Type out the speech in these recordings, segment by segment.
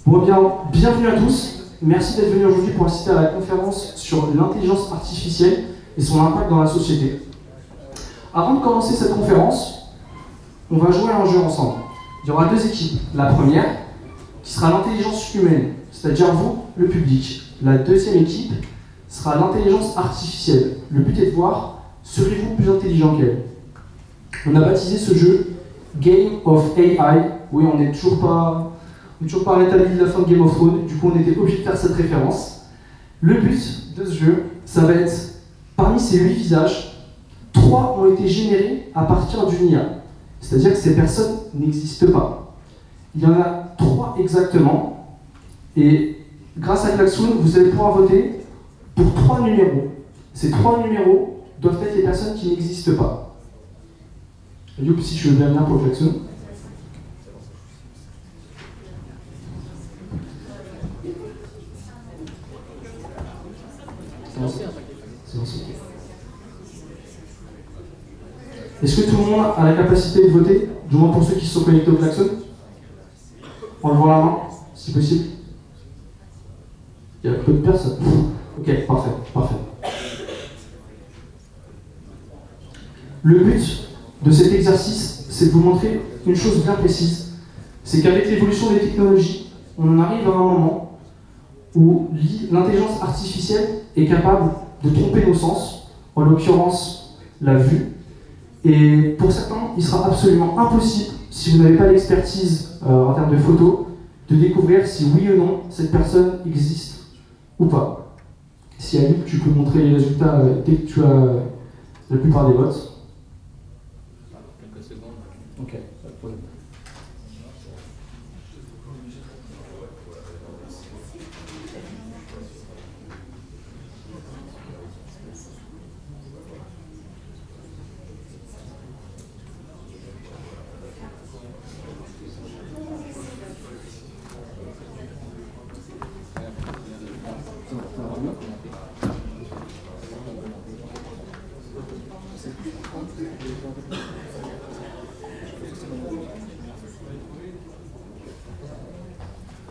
Bon, bien, bienvenue à tous. Merci d'être venus aujourd'hui pour assister à la conférence sur l'intelligence artificielle et son impact dans la société. Avant de commencer cette conférence, on va jouer à un jeu ensemble. Il y aura deux équipes. La première, qui sera l'intelligence humaine, c'est-à-dire vous, le public. La deuxième équipe sera l'intelligence artificielle. Le but est de voir, serez-vous plus intelligent qu'elle? On a baptisé ce jeu Game of AI. Oui, on n'est toujours pas à l'établi de la fin de Game of Thrones, du coup on était obligé de faire cette référence. Le but de ce jeu, ça va être, parmi ces 8 visages, 3 ont été générés à partir d'une IA. C'est-à-dire que ces personnes n'existent pas. Il y en a 3 exactement, et grâce à Klaxoon, vous allez pouvoir voter pour 3 numéros. Ces 3 numéros doivent être les personnes qui n'existent pas. Youp, si tu veux bien venir pour Klaxoon. Est-ce que tout le monde a la capacité de voter, du moins pour ceux qui se sont connectés au klaxon? En levant la main, si possible. Il y a peu de personnes. Ok, parfait, parfait. Le but de cet exercice, c'est de vous montrer une chose bien précise. C'est qu'avec l'évolution des technologies, on en arrive à un moment où l'intelligence artificielle est capable de tromper nos sens, en l'occurrence la vue. Et pour certains, il sera absolument impossible, si vous n'avez pas l'expertise en termes de photos, de découvrir si oui ou non cette personne existe ou pas. Si Alip, tu peux montrer les résultats dès que tu as la plupart des votes. Quelques secondes. Ok, pas de problème.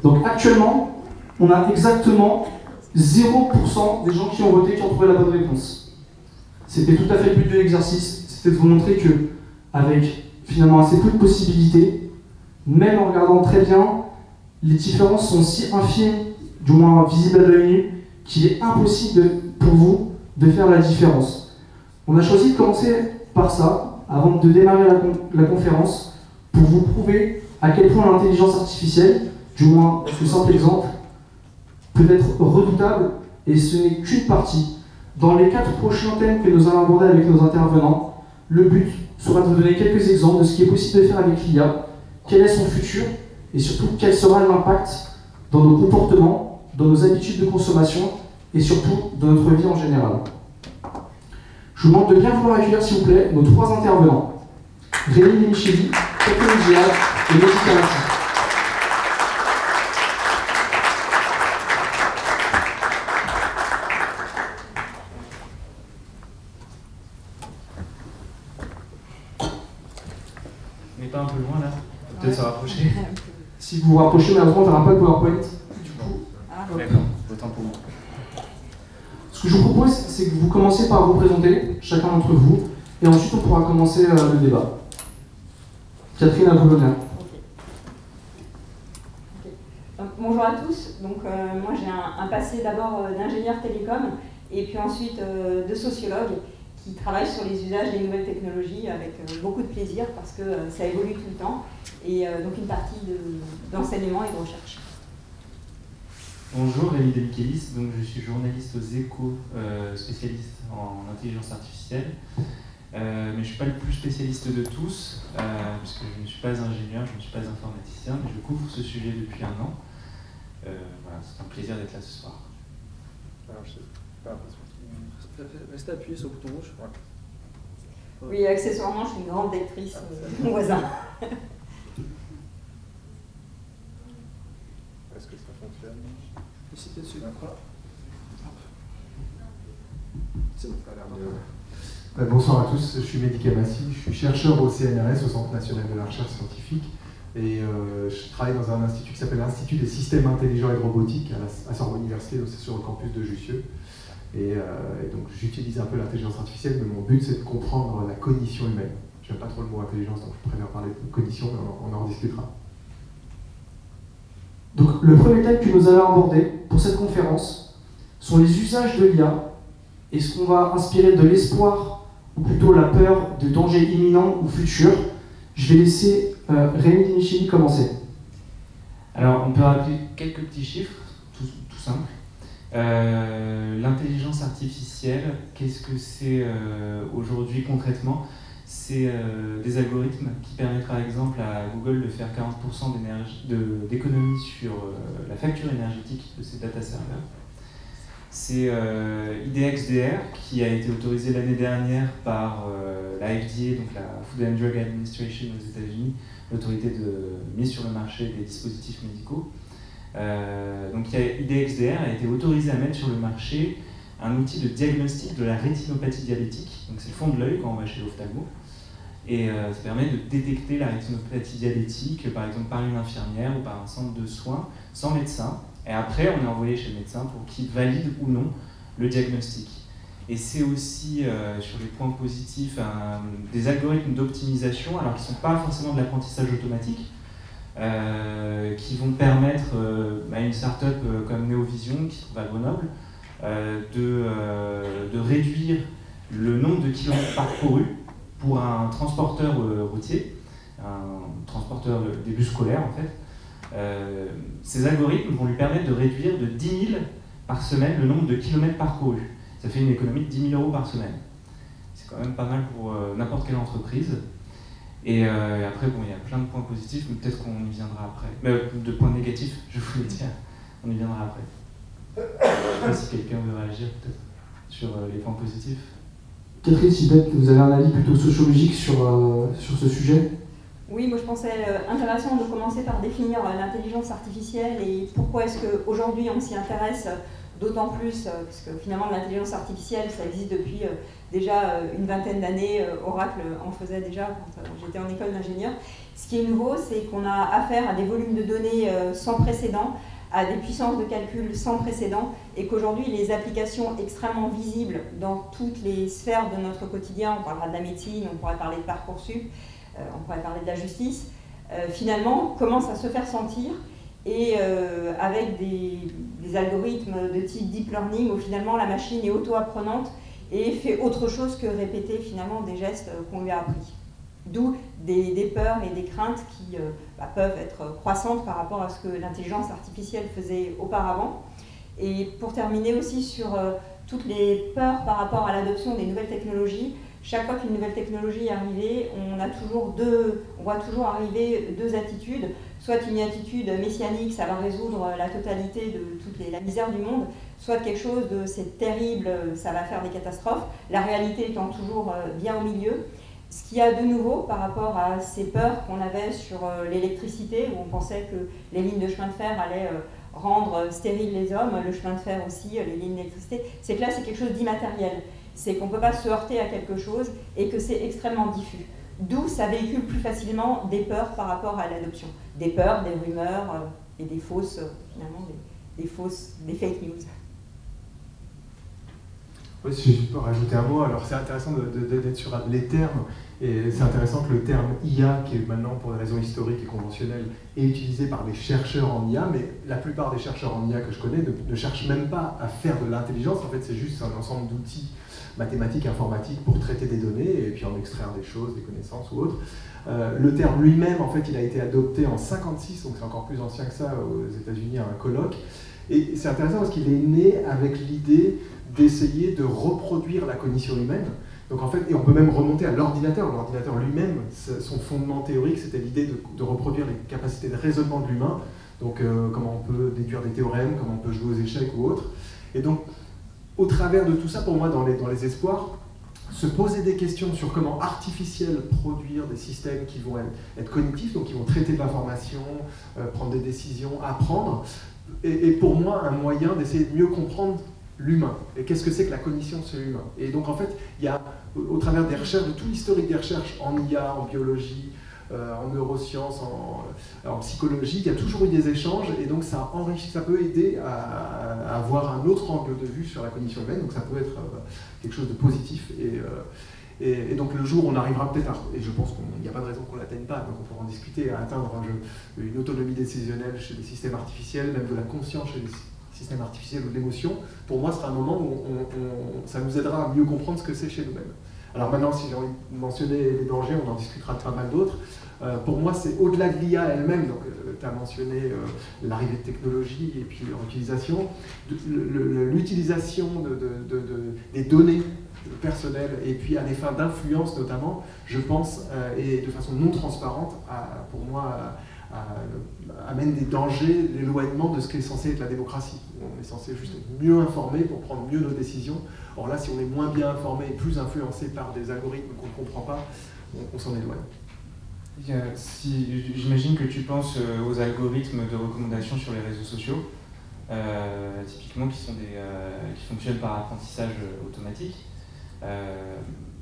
Donc actuellement, on a exactement 0% des gens qui ont voté qui ont trouvé la bonne réponse. C'était tout à fait le but de l'exercice, c'était de vous montrer que, avec finalement assez peu de possibilités, même en regardant très bien, les différences sont si infimes, du moins visibles à l'œil nu, qu'il est impossible pour vous de faire la différence. On a choisi de commencer par ça, avant de démarrer la conférence, pour vous prouver à quel point l'intelligence artificielle, du moins ce simple exemple, peut être redoutable, et ce n'est qu'une partie. Dans les 4 prochains thèmes que nous allons aborder avec nos intervenants, le but sera de vous donner quelques exemples de ce qui est possible de faire avec l'IA, quel est son futur, et surtout quel sera l'impact dans nos comportements, dans nos habitudes de consommation, et surtout dans notre vie en général. Je vous demande de bien vouloir accueillir, s'il vous plaît, nos 3 intervenants. Rémi Micheli, Catherine Gial et Mehdi Kamassi. On n'est pas un peu loin là? Peut-être se rapprocher. Si vous vous rapprochez, malheureusement, on n'aura pas de PowerPoint. Du coup, D'accord, autant pour moi. ce que je vous propose, c'est que vous commenciez par vous présenter, chacun d'entre vous, et ensuite on pourra commencer le débat. Catherine, à vous l'honneur. Bonjour à tous. Donc, moi j'ai un passé d'abord d'ingénieur télécom et puis ensuite de sociologue qui travaille sur les usages des nouvelles technologies avec beaucoup de plaisir parce que ça évolue tout le temps et donc une partie d'enseignement et de recherche. Bonjour, Rémi Demichelis, donc je suis journaliste aux Échos, spécialiste en intelligence artificielle. Mais je ne suis pas le plus spécialiste de tous, puisque je ne suis pas ingénieur, je ne suis pas informaticien, mais je couvre ce sujet depuis 1 an. Voilà, c'est un plaisir d'être là ce soir. Alors, je sais pas, restez appuyé sur le bouton rouge. Ouais. Oui, accessoirement, je suis une grande lectrice de mon voisin. Est-ce que ça fonctionne? Ici, dessus. C'est bon, ça a l'air bien. Bonsoir à tous, je suis Mehdi Kamassi, je suis chercheur au CNRS, au Centre national de la recherche scientifique. Et je travaille dans un institut qui s'appelle l'Institut des systèmes intelligents et de robotique à Sorbonne Université, donc c'est sur le campus de Jussieu. Et donc j'utilise un peu l'intelligence artificielle, mais mon but c'est de comprendre la cognition humaine. J'aime pas trop le mot intelligence, donc je préfère parler de cognition, mais on en discutera. Donc le premier thème que nous allons aborder pour cette conférence sont les usages de l'IA. Est-ce qu'on va inspirer de l'espoir, ou plutôt la peur de dangers imminents ou futurs? Je vais laisser Rémi Dimicheli commencer. Alors, on peut rappeler quelques petits chiffres, tout simples. L'intelligence artificielle, qu'est-ce que c'est aujourd'hui concrètement? C'est des algorithmes qui permettent par exemple à Google de faire 40% d'économie sur la facture énergétique de ses data servers. C'est IDXDR qui a été autorisé l'année dernière par la FDA, donc la Food and Drug Administration aux États-Unis, l'autorité de mise sur le marché des dispositifs médicaux. Donc IDXDR a été autorisé à mettre sur le marché un outil de diagnostic de la rétinopathie diabétique, donc c'est le fond de l'œil quand on va chez l'ophtalmo, et ça permet de détecter la rétinopathie diabétique, par exemple par une infirmière ou par un centre de soins, sans médecin, et après on est envoyé chez le médecin pour qu'il valide ou non le diagnostic. Et c'est aussi, sur les points positifs, des algorithmes d'optimisation, alors qui ne sont pas forcément de l'apprentissage automatique, qui vont permettre à une start-up comme Neovision, qui se trouve à Grenoble, de réduire le nombre de kilomètres parcourus pour un transporteur routier, un transporteur des bus scolaires en fait. Ces algorithmes vont lui permettre de réduire de 10 000 par semaine le nombre de kilomètres parcourus. Ça fait une économie de 10 000 € par semaine. C'est quand même pas mal pour n'importe quelle entreprise. Et après, bon, il y a plein de points positifs, mais peut-être qu'on y viendra après. De points négatifs, je voulais dire, on y viendra après. Je ne sais pas si quelqu'un veut réagir peut-être sur les points positifs. Catherine, si peut-être que vous avez un avis plutôt sociologique sur ce sujet. Oui, moi je pensais intéressant de commencer par définir l'intelligence artificielle et pourquoi est-ce qu'aujourd'hui on s'y intéresse d'autant plus, parce que finalement l'intelligence artificielle ça existe depuis déjà une vingtaine d'années, Oracle en faisait déjà quand j'étais en école d'ingénieur. Ce qui est nouveau, c'est qu'on a affaire à des volumes de données sans précédent, à des puissances de calcul sans précédent, et qu'aujourd'hui les applications extrêmement visibles dans toutes les sphères de notre quotidien, on parlera de la médecine, on pourrait parler de Parcoursup, on pourrait parler de la justice, finalement commencent à se faire sentir, et avec des algorithmes de type deep learning où finalement la machine est auto-apprenante et fait autre chose que répéter finalement des gestes qu'on lui a appris. D'où des peurs et des craintes qui peuvent être croissantes par rapport à ce que l'intelligence artificielle faisait auparavant. Et pour terminer aussi sur toutes les peurs par rapport à l'adoption des nouvelles technologies, chaque fois qu'une nouvelle technologie est arrivée, on voit toujours arriver deux attitudes. Soit une attitude messianique, ça va résoudre la totalité de la misère du monde, soit quelque chose de c'est terrible, ça va faire des catastrophes, la réalité étant toujours bien au milieu. Ce qu'il y a de nouveau par rapport à ces peurs qu'on avait sur l'électricité, où on pensait que les lignes de chemin de fer allaient rendre stériles les hommes, le chemin de fer aussi, les lignes d'électricité, c'est que là c'est quelque chose d'immatériel. C'est qu'on ne peut pas se heurter à quelque chose et que c'est extrêmement diffus. D'où ça véhicule plus facilement des peurs par rapport à l'adoption. Des peurs, des rumeurs et des fausses, finalement, des fake news. Oui, si je peux rajouter un mot, alors c'est intéressant d'être sur les termes, et c'est intéressant que le terme IA, qui est maintenant pour des raisons historiques et conventionnelles, est utilisé par des chercheurs en IA, mais la plupart des chercheurs en IA que je connais ne cherchent même pas à faire de l'intelligence, en fait c'est juste un ensemble d'outils mathématiques, informatiques pour traiter des données et puis en extraire des choses, des connaissances ou autres. Le terme lui-même, en fait, il a été adopté en 1956, donc c'est encore plus ancien que ça aux États-Unis à un colloque. Et c'est intéressant parce qu'il est né avec l'idée d'essayer de reproduire la cognition humaine. Donc en fait, et on peut même remonter à l'ordinateur. L'ordinateur lui-même, son fondement théorique, c'était l'idée de reproduire les capacités de raisonnement de l'humain. Donc comment on peut déduire des théorèmes, comment on peut jouer aux échecs ou autres. Et donc, au travers de tout ça, pour moi, dans les espoirs, se poser des questions sur comment artificiel produire des systèmes qui vont être cognitifs, donc qui vont traiter de l'information, prendre des décisions, apprendre, et pour moi, un moyen d'essayer de mieux comprendre l'humain. Et qu'est-ce que c'est que la cognition chez l'humain? Et donc en fait, il y a, au travers des recherches, de tout l'historique des recherches en IA, en biologie, en neurosciences, en psychologie, il y a toujours eu des échanges, et donc ça enrichit, ça peut aider à avoir un autre angle de vue sur la cognition humaine, donc ça peut être quelque chose de positif. Et donc le jour où on arrivera peut-être, et je pense qu'il n'y a pas de raison qu'on ne l'atteigne pas, donc on pourra en discuter, à atteindre une autonomie décisionnelle chez les systèmes artificiels, même de la conscience chez les systèmes artificiels ou de l'émotion, pour moi ce sera un moment où ça nous aidera à mieux comprendre ce que c'est chez nous-mêmes. Alors maintenant, si j'ai envie de mentionner les dangers, on en discutera de pas mal d'autres. Pour moi, c'est au-delà de l'IA elle-même, donc tu as mentionné l'arrivée de technologies et puis leur utilisation, l'utilisation des données personnelles et puis à des fins d'influence notamment, je pense, et de façon non transparente, pour moi, amène des dangers, l'éloignement de ce qu'est censé être la démocratie. On est censé juste être mieux informé pour prendre mieux nos décisions. Or là, si on est moins bien informé et plus influencé par des algorithmes qu'on ne comprend pas, on s'en éloigne. J'imagine que tu penses aux algorithmes de recommandation sur les réseaux sociaux, typiquement qui fonctionnent par apprentissage automatique.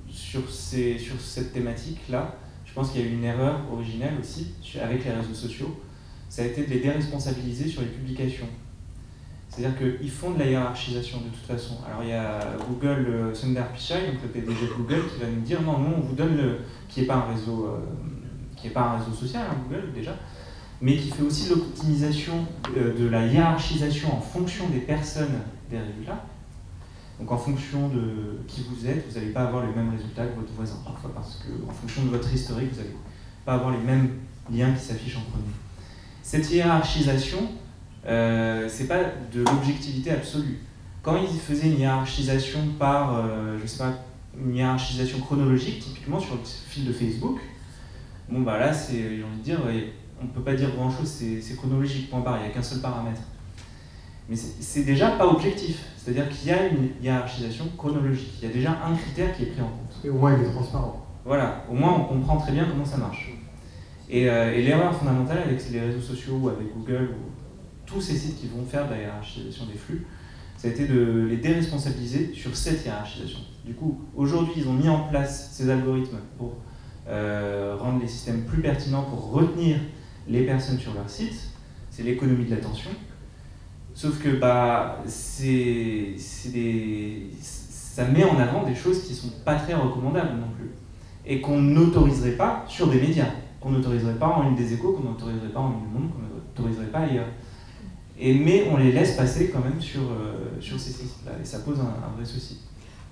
Sur cette thématique-là, je pense qu'il y a eu une erreur originelle aussi avec les réseaux sociaux. Ça a été de les déresponsabiliser sur les publications. C'est-à-dire qu'ils font de la hiérarchisation de toute façon. Alors il y a Google, Sundar Pichai, donc le PDG de Google, qui va nous dire non, on vous donne qui n'est pas un réseau social, hein, Google déjà, mais qui fait aussi l'optimisation de la hiérarchisation en fonction des personnes des résultats. Donc en fonction de qui vous êtes, vous n'allez pas avoir les mêmes résultats que votre voisin parfois, parce qu'en fonction de votre historique, vous n'allez pas avoir les mêmes liens qui s'affichent en premier. Cette hiérarchisation, c'est pas de l'objectivité absolue. Quand ils faisaient une hiérarchisation par, je sais pas, une hiérarchisation chronologique, typiquement sur le fil de Facebook, bon bah là, j'ai envie de dire, on ne peut pas dire grand chose, c'est chronologique, point barre, il n'y a qu'un seul paramètre. Mais c'est déjà pas objectif, c'est-à-dire qu'il y a une hiérarchisation chronologique, il y a déjà un critère qui est pris en compte. Et au moins il est transparent. Voilà, au moins on comprend très bien comment ça marche. Et l'erreur fondamentale avec les réseaux sociaux ou avec Google ou tous ces sites qui vont faire de la hiérarchisation des flux, ça a été de les déresponsabiliser sur cette hiérarchisation. Du coup, aujourd'hui, ils ont mis en place ces algorithmes pour rendre les systèmes plus pertinents, pour retenir les personnes sur leur site. C'est l'économie de l'attention. Sauf que ça met en avant des choses qui ne sont pas très recommandables non plus. Et qu'on n'autoriserait pas sur des médias. Qu'on n'autoriserait pas en une des Échos, qu'on n'autoriserait pas en une du Monde, qu'on n'autoriserait pas ailleurs. Mais on les laisse passer quand même sur ces sites-là. Et ça pose un vrai souci.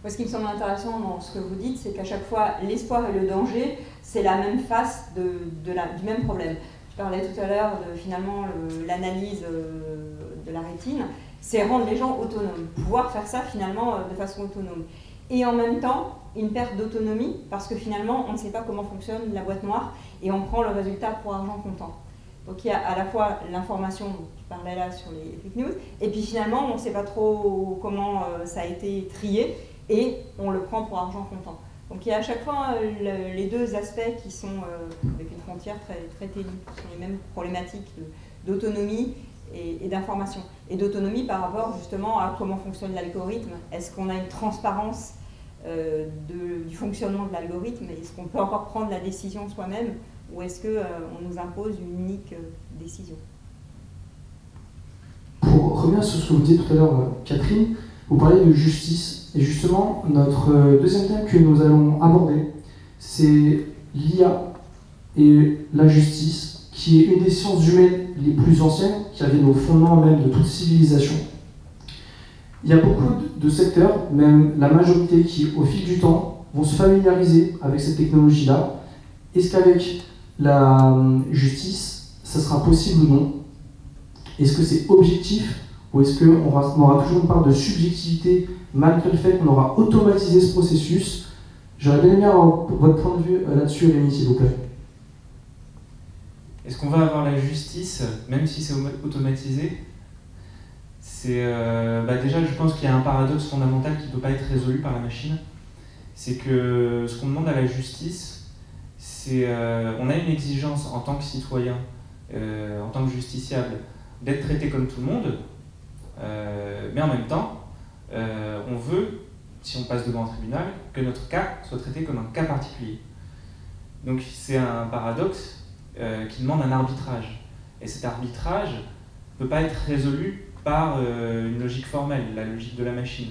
Moi, ce qui me semble intéressant dans ce que vous dites, c'est qu'à chaque fois, l'espoir et le danger, c'est la même face du même problème. Je parlais tout à l'heure de finalement l'analyse de la rétine, c'est rendre les gens autonomes, pouvoir faire ça finalement de façon autonome. Et en même temps, une perte d'autonomie, parce que finalement, on ne sait pas comment fonctionne la boîte noire et on prend le résultat pour argent comptant. Donc il y a à la fois l'information, je parlais là sur les fake news, et puis finalement, on ne sait pas trop comment ça a été trié et on le prend pour argent comptant. Donc il y a à chaque fois les deux aspects qui sont, avec une frontière très, très ténue, qui sont les mêmes problématiques d'autonomie et d'information. Et d'autonomie par rapport justement à comment fonctionne l'algorithme. Est-ce qu'on a une transparence du fonctionnement de l'algorithme? Est-ce qu'on peut encore prendre la décision soi-même? Ou est-ce qu'on nous impose une unique décision? Pour revenir sur ce que vous disiez tout à l'heure, Catherine, vous parlez de justice. Et justement, notre deuxième thème que nous allons aborder, c'est l'IA et la justice, qui est une des sciences humaines les plus anciennes, qui avait nos fondements même de toute civilisation. Il y a beaucoup de secteurs, même la majorité, qui, au fil du temps, vont se familiariser avec cette technologie-là. Est-ce qu'avec la justice, ça sera possible ou non? Est-ce que c'est objectif ou est-ce qu'on aura toujours une part de subjectivité malgré le fait qu'on aura automatisé ce processus? J'aurais bien aimé avoir votre point de vue là-dessus, Rémi, s'il vous plaît. Est-ce qu'on va avoir la justice, même si c'est automatisé? Déjà, je pense qu'il y a un paradoxe fondamental qui ne peut pas être résolu par la machine. C'est que ce qu'on demande à la justice, on a une exigence en tant que citoyen, en tant que justiciable, d'être traité comme tout le monde, mais en même temps, on veut, si on passe devant un tribunal, que notre cas soit traité comme un cas particulier. Donc c'est un paradoxe qui demande un arbitrage. Et cet arbitrage ne peut pas être résolu par une logique formelle, la logique de la machine,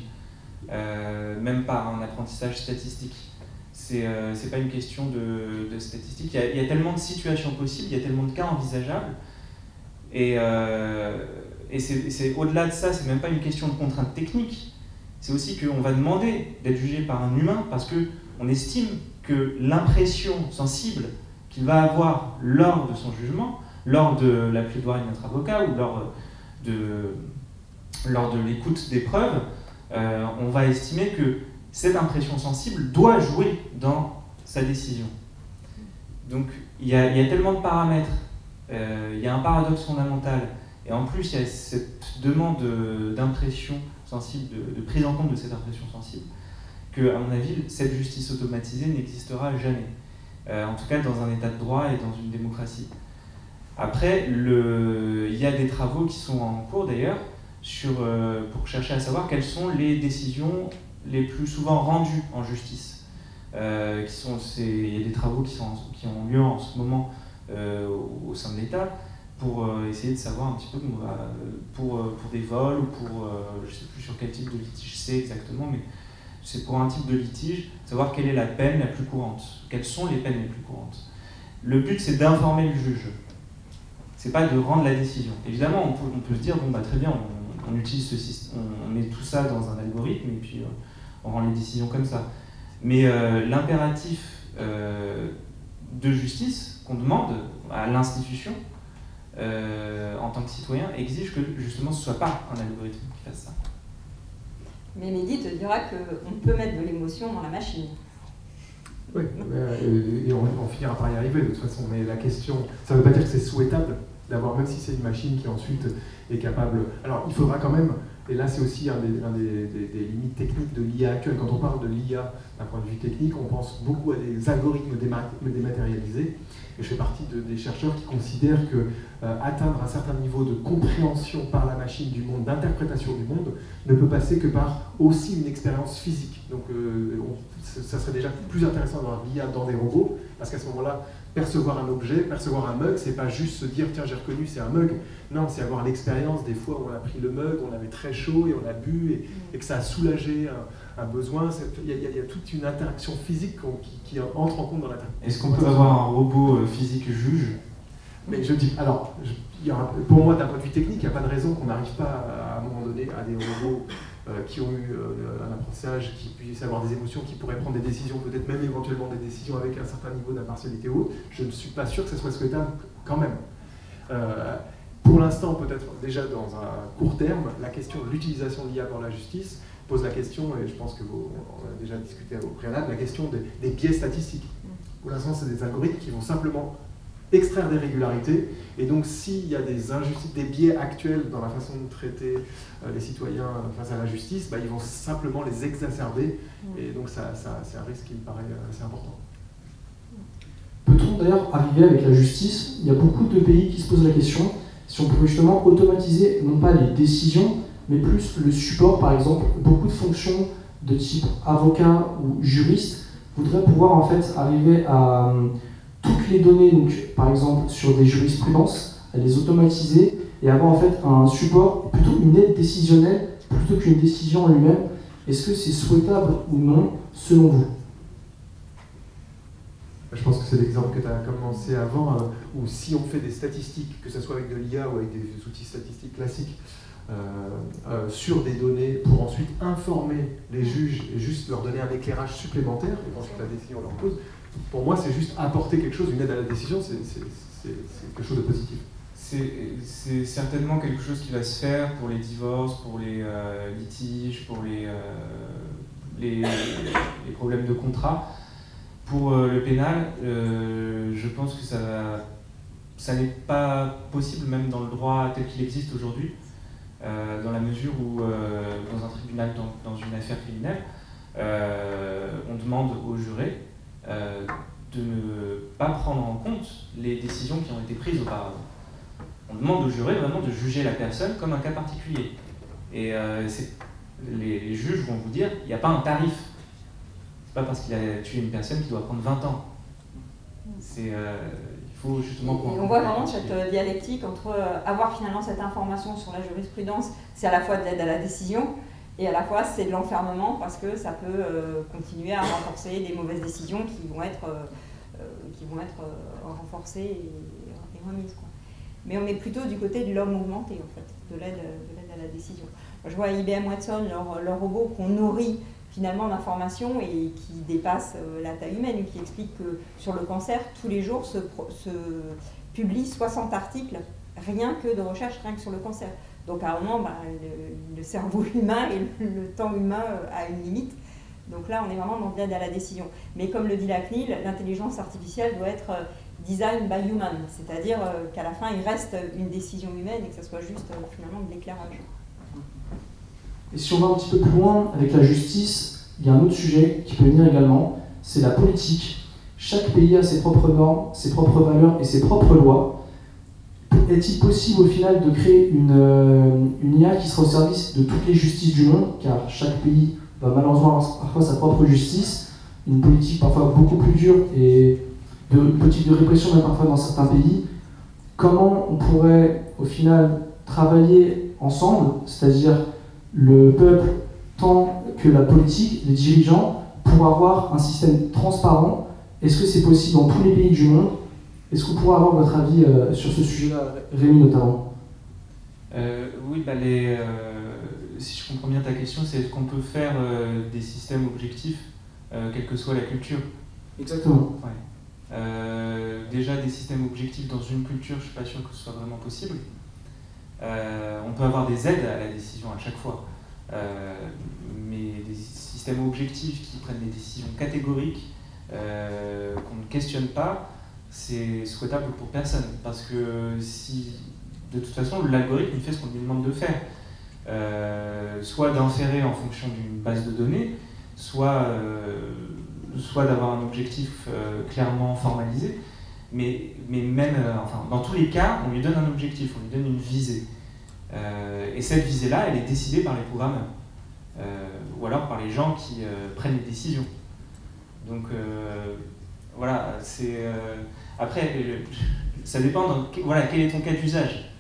même par un apprentissage statistique. C'est pas une question de statistique. Il y a tellement de situations possibles, il y a tellement de cas envisageables, et c'est au-delà de ça, c'est même pas une question de contrainte technique, c'est aussi qu'on va demander d'être jugé par un humain parce qu'on estime que l'impression sensible qu'il va avoir lors de son jugement, lors de la plaidoirie de notre avocat ou lors de l'écoute des preuves, on va estimer que cette impression sensible doit jouer dans sa décision. Donc il y a tellement de paramètres, il y a un paradoxe fondamental, et en plus il y a cette demande d'impression sensible, de prise en compte de cette impression sensible, que, à mon avis, cette justice automatisée n'existera jamais. En tout cas dans un état de droit et dans une démocratie. Après, il y a des travaux qui sont en cours d'ailleurs pour chercher à savoir quelles sont les décisions les plus souvent rendues en justice. Il y a des travaux qui ont lieu en ce moment au sein de l'État pour essayer de savoir un petit peu pour des vols ou pour, je ne sais plus sur quel type de litige c'est exactement, mais c'est pour un type de litige, savoir quelle est la peine la plus courante, quelles sont les peines les plus courantes. Le but, c'est d'informer le juge. C'est pas de rendre la décision. Évidemment, on peut se dire, bon, bah, très bien, on utilise ce système, on met tout ça dans un algorithme et puis on rend les décisions comme ça. Mais l'impératif de justice qu'on demande à l'institution en tant que citoyen exige que justement ce ne soit pas un algorithme qui fasse ça. Mais Mehdi te dira qu'on peut mettre de l'émotion dans la machine. Oui, et on finira par y arriver de toute façon, mais la question, ça ne veut pas dire que c'est souhaitable d'avoir, même si c'est une machine qui ensuite est capable... Alors il faudra quand même, et là c'est aussi un des limites techniques de l'IA actuelle, quand on parle de l'IA d'un point de vue technique, on pense beaucoup à des algorithmes dématérialisés, et je fais partie des chercheurs qui considèrent que atteindre un certain niveau de compréhension par la machine du monde, d'interprétation du monde, ne peut passer que par aussi une expérience physique. Donc ça serait déjà plus intéressant d'avoir l'IA dans des robots, parce qu'à ce moment-là, percevoir un objet, percevoir un mug, c'est pas juste se dire tiens j'ai reconnu c'est un mug, non c'est avoir l'expérience des fois où on a pris le mug, on avait très chaud et on a bu et que ça a soulagé un besoin. Il y a toute une interaction physique qui entre en compte dans l'interprétation. Est-ce qu'on peut avoir un robot physique juge? Mais je dis, alors, pour moi, d'un point de vue technique, il n'y a pas de raison qu'on n'arrive pas à un moment donné à des robots qui ont eu un apprentissage, qui puissent avoir des émotions, qui pourraient prendre des décisions, peut-être même éventuellement des décisions avec un certain niveau d'impartialité haute. Je ne suis pas sûr que ce soit souhaitable quand même. Pour l'instant, peut-être déjà dans un court terme, la question de l'utilisation de l'IA dans la justice pose la question, et je pense qu'on a déjà discuté au préalable, la question des biais statistiques. Pour l'instant, c'est des algorithmes qui vont simplement extraire des régularités, et donc s'il y a des injustices, des biais actuels dans la façon de traiter les citoyens face à la justice, bah, ils vont simplement les exacerber, et donc c'est un risque qui me paraît assez important. Peut-on d'ailleurs arriver avec la justice? Il y a beaucoup de pays qui se posent la question si on pouvait justement automatiser non pas les décisions, mais plus le support. Par exemple, beaucoup de fonctions de type avocat ou juriste voudraient pouvoir en fait arriver à toutes les données, donc par exemple sur des jurisprudences, à les automatiser et avoir en fait un support, plutôt une aide décisionnelle plutôt qu'une décision en lui-même. Est-ce que c'est souhaitable ou non selon vous? Je pense que c'est l'exemple que tu as commencé avant, où si on fait des statistiques, que ce soit avec de l'IA ou avec des outils statistiques classiques, sur des données pour ensuite informer les juges et juste leur donner un éclairage supplémentaire, et ensuite la décision leur pose, pour moi c'est juste apporter quelque chose, une aide à la décision, c'est quelque chose de positif. C'est certainement quelque chose qui va se faire pour les divorces, pour les litiges, pour les problèmes de contrat. Pour le pénal, je pense que ça n'est pas possible même dans le droit tel qu'il existe aujourd'hui, dans la mesure où dans un tribunal, dans une affaire criminelle, on demande aux jurés de ne pas prendre en compte les décisions qui ont été prises auparavant. On demande aux jurés vraiment de juger la personne comme un cas particulier. Et les juges vont vous dire, il n'y a pas un tarif. C'est pas parce qu'il a tué une personne qu'il doit prendre 20 ans. Il faut justement... Et on voit vraiment cette dialectique entre avoir finalement cette information sur la jurisprudence, c'est à la fois de l'aide à la décision, et à la fois c'est de l'enfermement, parce que ça peut continuer à renforcer des mauvaises décisions qui vont être renforcées et remises, quoi. Mais on est plutôt du côté de l'homme augmenté, en fait, de l'aide à la décision. Moi, je vois IBM Watson, leur robot qu'on nourrit finalement d'informations et qui dépasse la taille humaine, qui explique que sur le cancer, tous les jours se publient 60 articles, rien que de recherche, rien que sur le cancer. Donc à un moment, le cerveau humain et le temps humain a une limite. Donc là, on est vraiment dans l'aide à la décision. Mais comme le dit la CNIL, l'intelligence artificielle doit être design by human, c'est-à-dire qu'à la fin, il reste une décision humaine et que ce soit juste finalement de l'éclairage. Et si on va un petit peu plus loin avec la justice, il y a un autre sujet qui peut venir également, c'est la politique. Chaque pays a ses propres normes, ses propres valeurs et ses propres lois. Est-il possible au final de créer une IA qui sera au service de toutes les justices du monde, car chaque pays va malheureusement avoir parfois sa propre justice, une politique parfois beaucoup plus dure et de politique de répression même parfois dans certains pays. Comment on pourrait au final travailler ensemble, c'est-à-dire le peuple tant que la politique, les dirigeants, pour avoir un système transparent? Est-ce que c'est possible dans tous les pays du monde? Est-ce que vous pourrez avoir votre avis sur ce sujet-là, Rémi notamment? Oui, si je comprends bien ta question, c'est est-ce qu'on peut faire des systèmes objectifs, quelle que soit la culture? Exactement. Ouais. Déjà, des systèmes objectifs dans une culture, je ne suis pas sûr que ce soit vraiment possible. On peut avoir des aides à la décision à chaque fois, mais des systèmes objectifs qui prennent des décisions catégoriques, qu'on ne questionne pas, c'est souhaitable pour personne, parce que si, de toute façon, l'algorithme il fait ce qu'on lui demande de faire, soit d'inférer en fonction d'une base de données, soit d'avoir un objectif clairement formalisé, mais même, dans tous les cas, on lui donne un objectif, on lui donne une visée, et cette visée-là, elle est décidée par les programmeurs, ou alors par les gens qui prennent les décisions. Donc voilà, c'est après ça dépend. Quel est ton cas d'usage,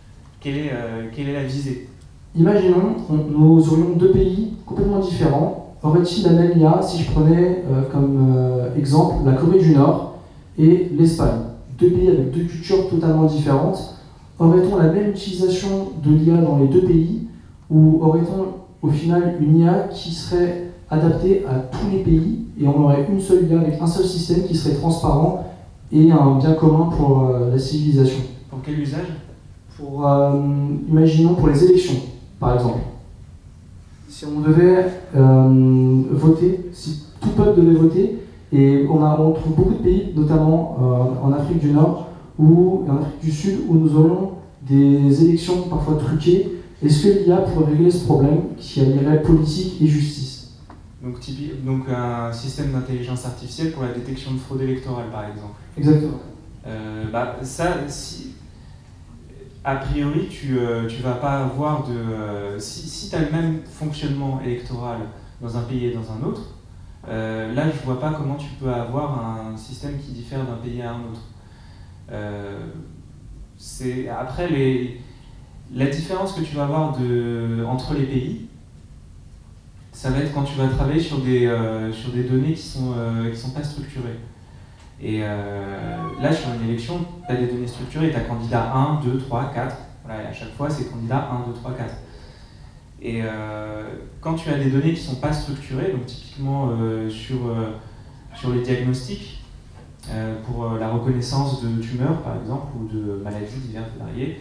quelle est la visée? Imaginons, nous aurions deux pays complètement différents. Aurait-il la même IA si je prenais comme exemple la Corée du Nord et l'Espagne? Deux pays avec deux cultures totalement différentes. Aurait-on la même utilisation de l'IA dans les deux pays, ou aurait-on au final une IA qui serait adaptée à tous les pays et on aurait une seule IA avec un seul système qui serait transparent et un bien commun pour la civilisation? Pour quel usage? Imaginons pour les élections, par exemple. Si on devait voter, si tout peuple devait voter, et on trouve beaucoup de pays, notamment en Afrique du Nord ou en Afrique du Sud, où nous aurions des élections parfois truquées. Est-ce que l'IA pourrait régler ce problème qui allierait politique et justice? Donc un système d'intelligence artificielle pour la détection de fraude électorale, par exemple. Exactement. A priori, tu vas pas avoir de... Si tu as le même fonctionnement électoral dans un pays et dans un autre, là, je vois pas comment tu peux avoir un système qui diffère d'un pays à un autre. Après, la différence que tu vas avoir entre les pays, ça va être quand tu vas travailler sur des données qui sont pas structurées. Et là, sur une élection, tu as des données structurées, tu as candidat 1, 2, 3, 4. Voilà, et à chaque fois, c'est candidat 1, 2, 3, 4. Et quand tu as des données qui ne sont pas structurées, donc typiquement sur les diagnostics, pour la reconnaissance de tumeurs, par exemple, ou de maladies diverses et variées,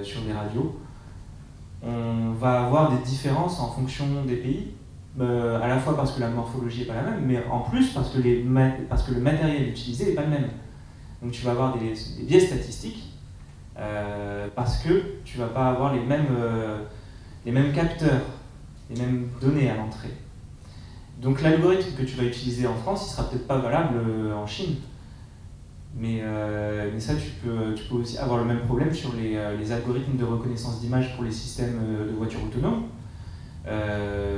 sur des radios, on va avoir des différences en fonction des pays, à la fois parce que la morphologie n'est pas la même, mais en plus parce que le matériel utilisé n'est pas le même. Donc tu vas avoir des biais statistiques, parce que tu ne vas pas avoir les mêmes capteurs, les mêmes données à l'entrée. Donc l'algorithme que tu vas utiliser en France, il ne sera peut-être pas valable en Chine. Mais ça, tu peux aussi avoir le même problème sur les algorithmes de reconnaissance d'image pour les systèmes de voitures autonomes.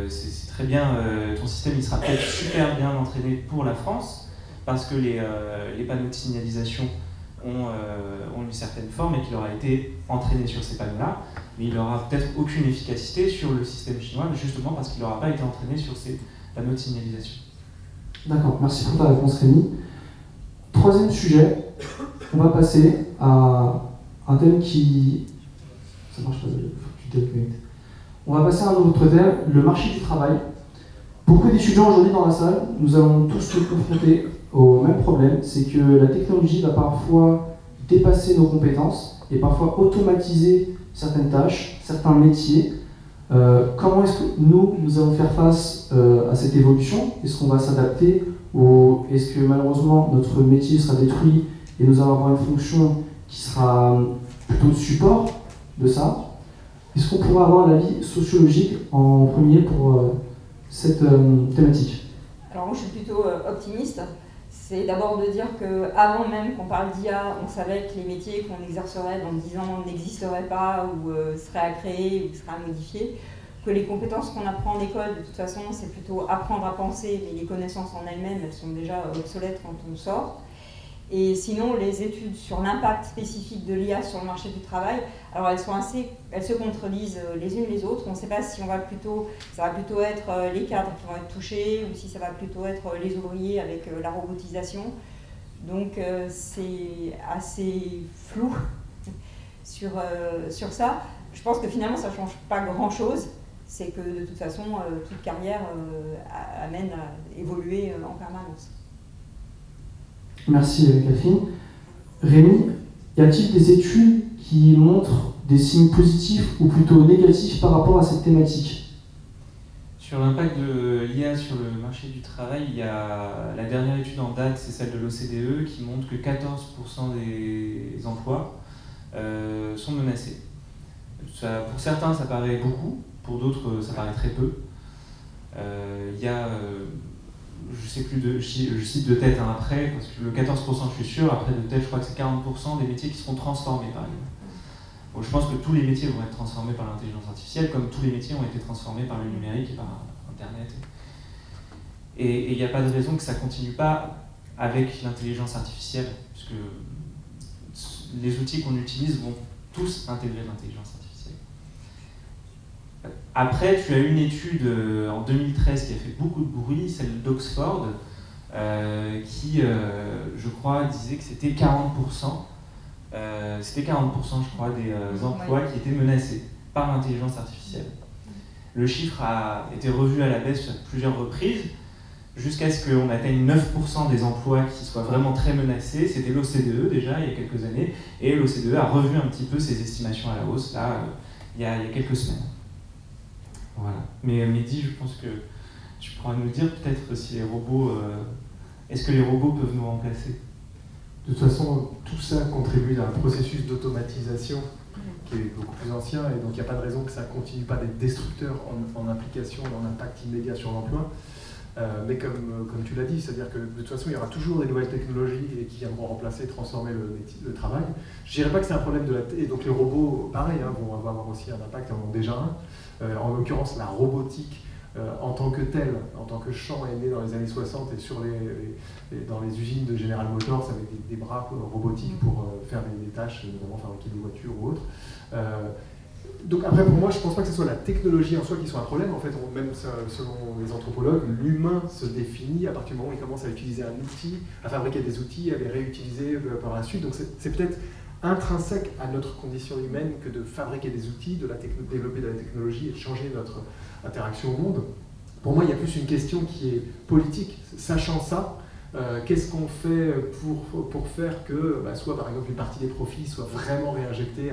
C'est très bien, ton système il sera peut-être super bien entraîné pour la France, parce que les panneaux de signalisation ont une certaine forme et qu'il aura été entraîné sur ces panneaux-là, mais il n'aura peut-être aucune efficacité sur le système chinois, justement parce qu'il n'aura pas été entraîné sur ces panneaux de signalisation. D'accord, merci pour ta réponse Rémi. Troisième sujet, on va passer à un thème qui... Ça marche pas, faut que tu déconnectes. On va passer à un autre thème, le marché du travail. Beaucoup d'étudiants aujourd'hui dans la salle, nous allons tous se confronter au même problème, c'est que la technologie va parfois dépasser nos compétences et parfois automatiser certaines tâches, certains métiers. Comment est-ce que nous allons faire face à cette évolution? Est-ce qu'on va s'adapter ou est-ce que malheureusement notre métier sera détruit et nous allons avoir une fonction qui sera plutôt de support de ça? Est-ce qu'on pourra avoir l'avis sociologique en premier pour cette thématique? Alors moi je suis plutôt optimiste. C'est d'abord de dire qu'avant même qu'on parle d'IA, on savait que les métiers qu'on exercerait dans 10 ans n'existeraient pas ou seraient à créer ou seraient à modifier, que les compétences qu'on apprend en école, de toute façon, c'est plutôt apprendre à penser, mais les connaissances en elles-mêmes, elles sont déjà obsolètes quand on sort. Et sinon, les études sur l'impact spécifique de l'IA sur le marché du travail, alors elles se contredisent les unes les autres. On ne sait pas si ça va plutôt être les cadres qui vont être touchés ou si ça va plutôt être les ouvriers avec la robotisation. Donc c'est assez flou sur ça. Je pense que finalement ça ne change pas grand-chose. C'est que de toute façon, toute carrière amène à évoluer en permanence. Merci Catherine. Rémi, y a-t-il des études qui montrent des signes positifs ou plutôt négatifs par rapport à cette thématique? Sur l'impact de l'IA sur le marché du travail, il y a la dernière étude en date, c'est celle de l'OCDE, qui montre que 14% des emplois sont menacés. Pour certains, ça paraît beaucoup, pour d'autres, ça paraît très peu. Il y a... je sais plus je cite de tête après, parce que le 14% je suis sûr, après de tête je crois que c'est 40% des métiers qui seront transformés par exemple. Bon, je pense que tous les métiers vont être transformés par l'intelligence artificielle, comme tous les métiers ont été transformés par le numérique et par Internet. Et il n'y a pas de raison que ça ne continue pas avec l'intelligence artificielle, puisque les outils qu'on utilise vont tous intégrer l'intelligence artificielle. Après, tu as une étude en 2013 qui a fait beaucoup de bruit, celle d'Oxford, qui, je crois, disait que c'était 40%, je crois, des emplois qui étaient menacés par l'intelligence artificielle. Le chiffre a été revu à la baisse à plusieurs reprises, jusqu'à ce qu'on atteigne 9% des emplois qui soient vraiment très menacés. C'était l'OCDE déjà, il y a quelques années, et l'OCDE a revu un petit peu ses estimations à la hausse, là, il y a quelques semaines. Voilà. Mais Mehdi, je pense que tu pourras nous dire peut-être si les robots... est-ce que les robots peuvent nous remplacer? De toute façon, tout ça contribue à un processus d'automatisation qui est beaucoup plus ancien, et donc il n'y a pas de raison que ça ne continue pas d'être destructeur en implication et en impact immédiat sur l'emploi. Mais comme tu l'as dit, c'est-à-dire que de toute façon, il y aura toujours des nouvelles technologies qui viendront remplacer, transformer le travail. Je ne dirais pas que c'est un problème de la... Et donc les robots, pareil, vont avoir aussi un impact, ils en ont déjà un. En l'occurrence, la robotique en tant que telle, en tant que champ, est née dans les années 60 et dans les usines de General Motors avec des bras robotiques pour faire des tâches, notamment fabriquer des voitures ou autres. Donc après, pour moi, je ne pense pas que ce soit la technologie en soi qui soit un problème. En fait, même selon les anthropologues, l'humain se définit à partir du moment où il commence à utiliser un outil, à fabriquer des outils, à les réutiliser par la suite. Donc c'est peut-être intrinsèque à notre condition humaine que de fabriquer des outils, de développer de la technologie et de changer notre interaction au monde. Pour moi, il y a plus une question qui est politique. Sachant ça, qu'est-ce qu'on fait pour faire que soit par exemple une partie des profits soit vraiment réinjectée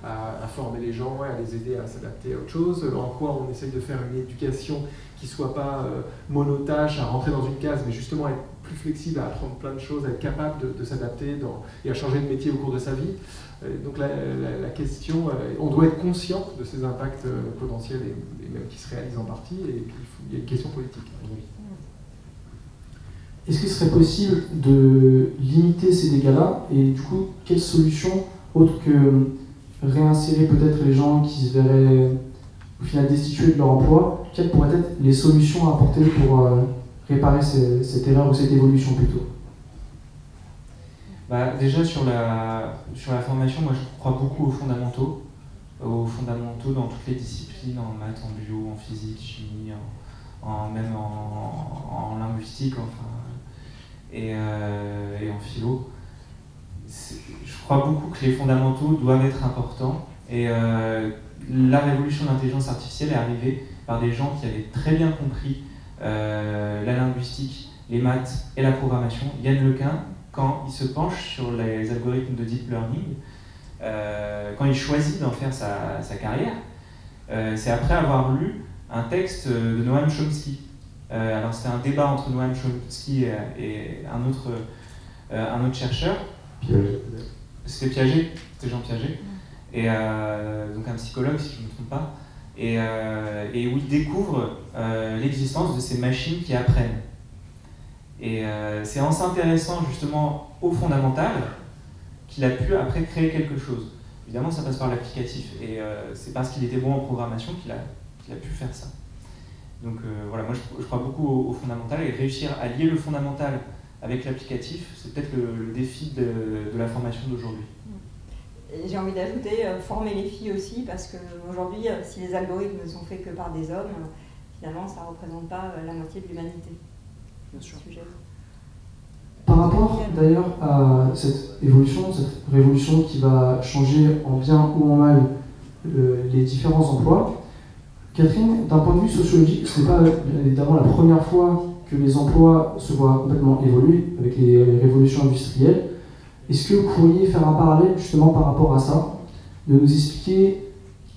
à former les gens et à les aider à s'adapter à autre chose, en quoi on essaye de faire une éducation qui ne soit pas monotâche, à rentrer dans une case, mais justement à être plus flexible, à apprendre plein de choses, à être capable de s'adapter et à changer de métier au cours de sa vie. Donc la question, on doit être conscient de ces impacts potentiels et même qui se réalisent en partie, et puis il y a une question politique. Est-ce qu'il serait possible de limiter ces dégâts-là, et du coup, quelles solutions autres que réinsérer peut-être les gens qui se verraient au final destitués de leur emploi, quelles pourraient être les solutions à apporter pour réparer cette erreur ou cette évolution plutôt? Déjà sur la formation, moi je crois beaucoup aux fondamentaux dans toutes les disciplines, en maths, en bio, en physique, chimie, même en linguistique, et en philo. Je crois beaucoup que les fondamentaux doivent être importants, et la révolution de l'intelligence artificielle est arrivée par des gens qui avaient très bien compris la linguistique, les maths et la programmation. Yann Lequin, quand il se penche sur les algorithmes de deep learning, quand il choisit d'en faire sa carrière, c'est après avoir lu un texte de Noam Chomsky. Alors c'était un débat entre Noam Chomsky et un autre chercheur. Piaget. C'était Piaget, c'était Jean Piaget, et donc un psychologue si je ne me trompe pas, et où il découvre l'existence de ces machines qui apprennent. Et c'est en s'intéressant justement au fondamental qu'il a pu après créer quelque chose. Évidemment, ça passe par l'applicatif, et c'est parce qu'il était bon en programmation qu'il a pu faire ça. Donc voilà, moi je crois beaucoup au fondamental, et réussir à lier le fondamental avec l'applicatif, c'est peut-être le défi de la formation d'aujourd'hui. J'ai envie d'ajouter, former les filles aussi, parce qu'aujourd'hui, si les algorithmes ne sont faits que par des hommes, finalement ça ne représente pas la moitié de l'humanité. Bien sûr. Par rapport d'ailleurs à cette évolution, cette révolution qui va changer en bien ou en mal les différents emplois, Catherine, d'un point de vue sociologique, ce n'est pas évidemment la première fois que les emplois se voient complètement évoluer avec les révolutions industrielles. Est-ce que vous pourriez faire un parallèle justement par rapport à ça, de nous expliquer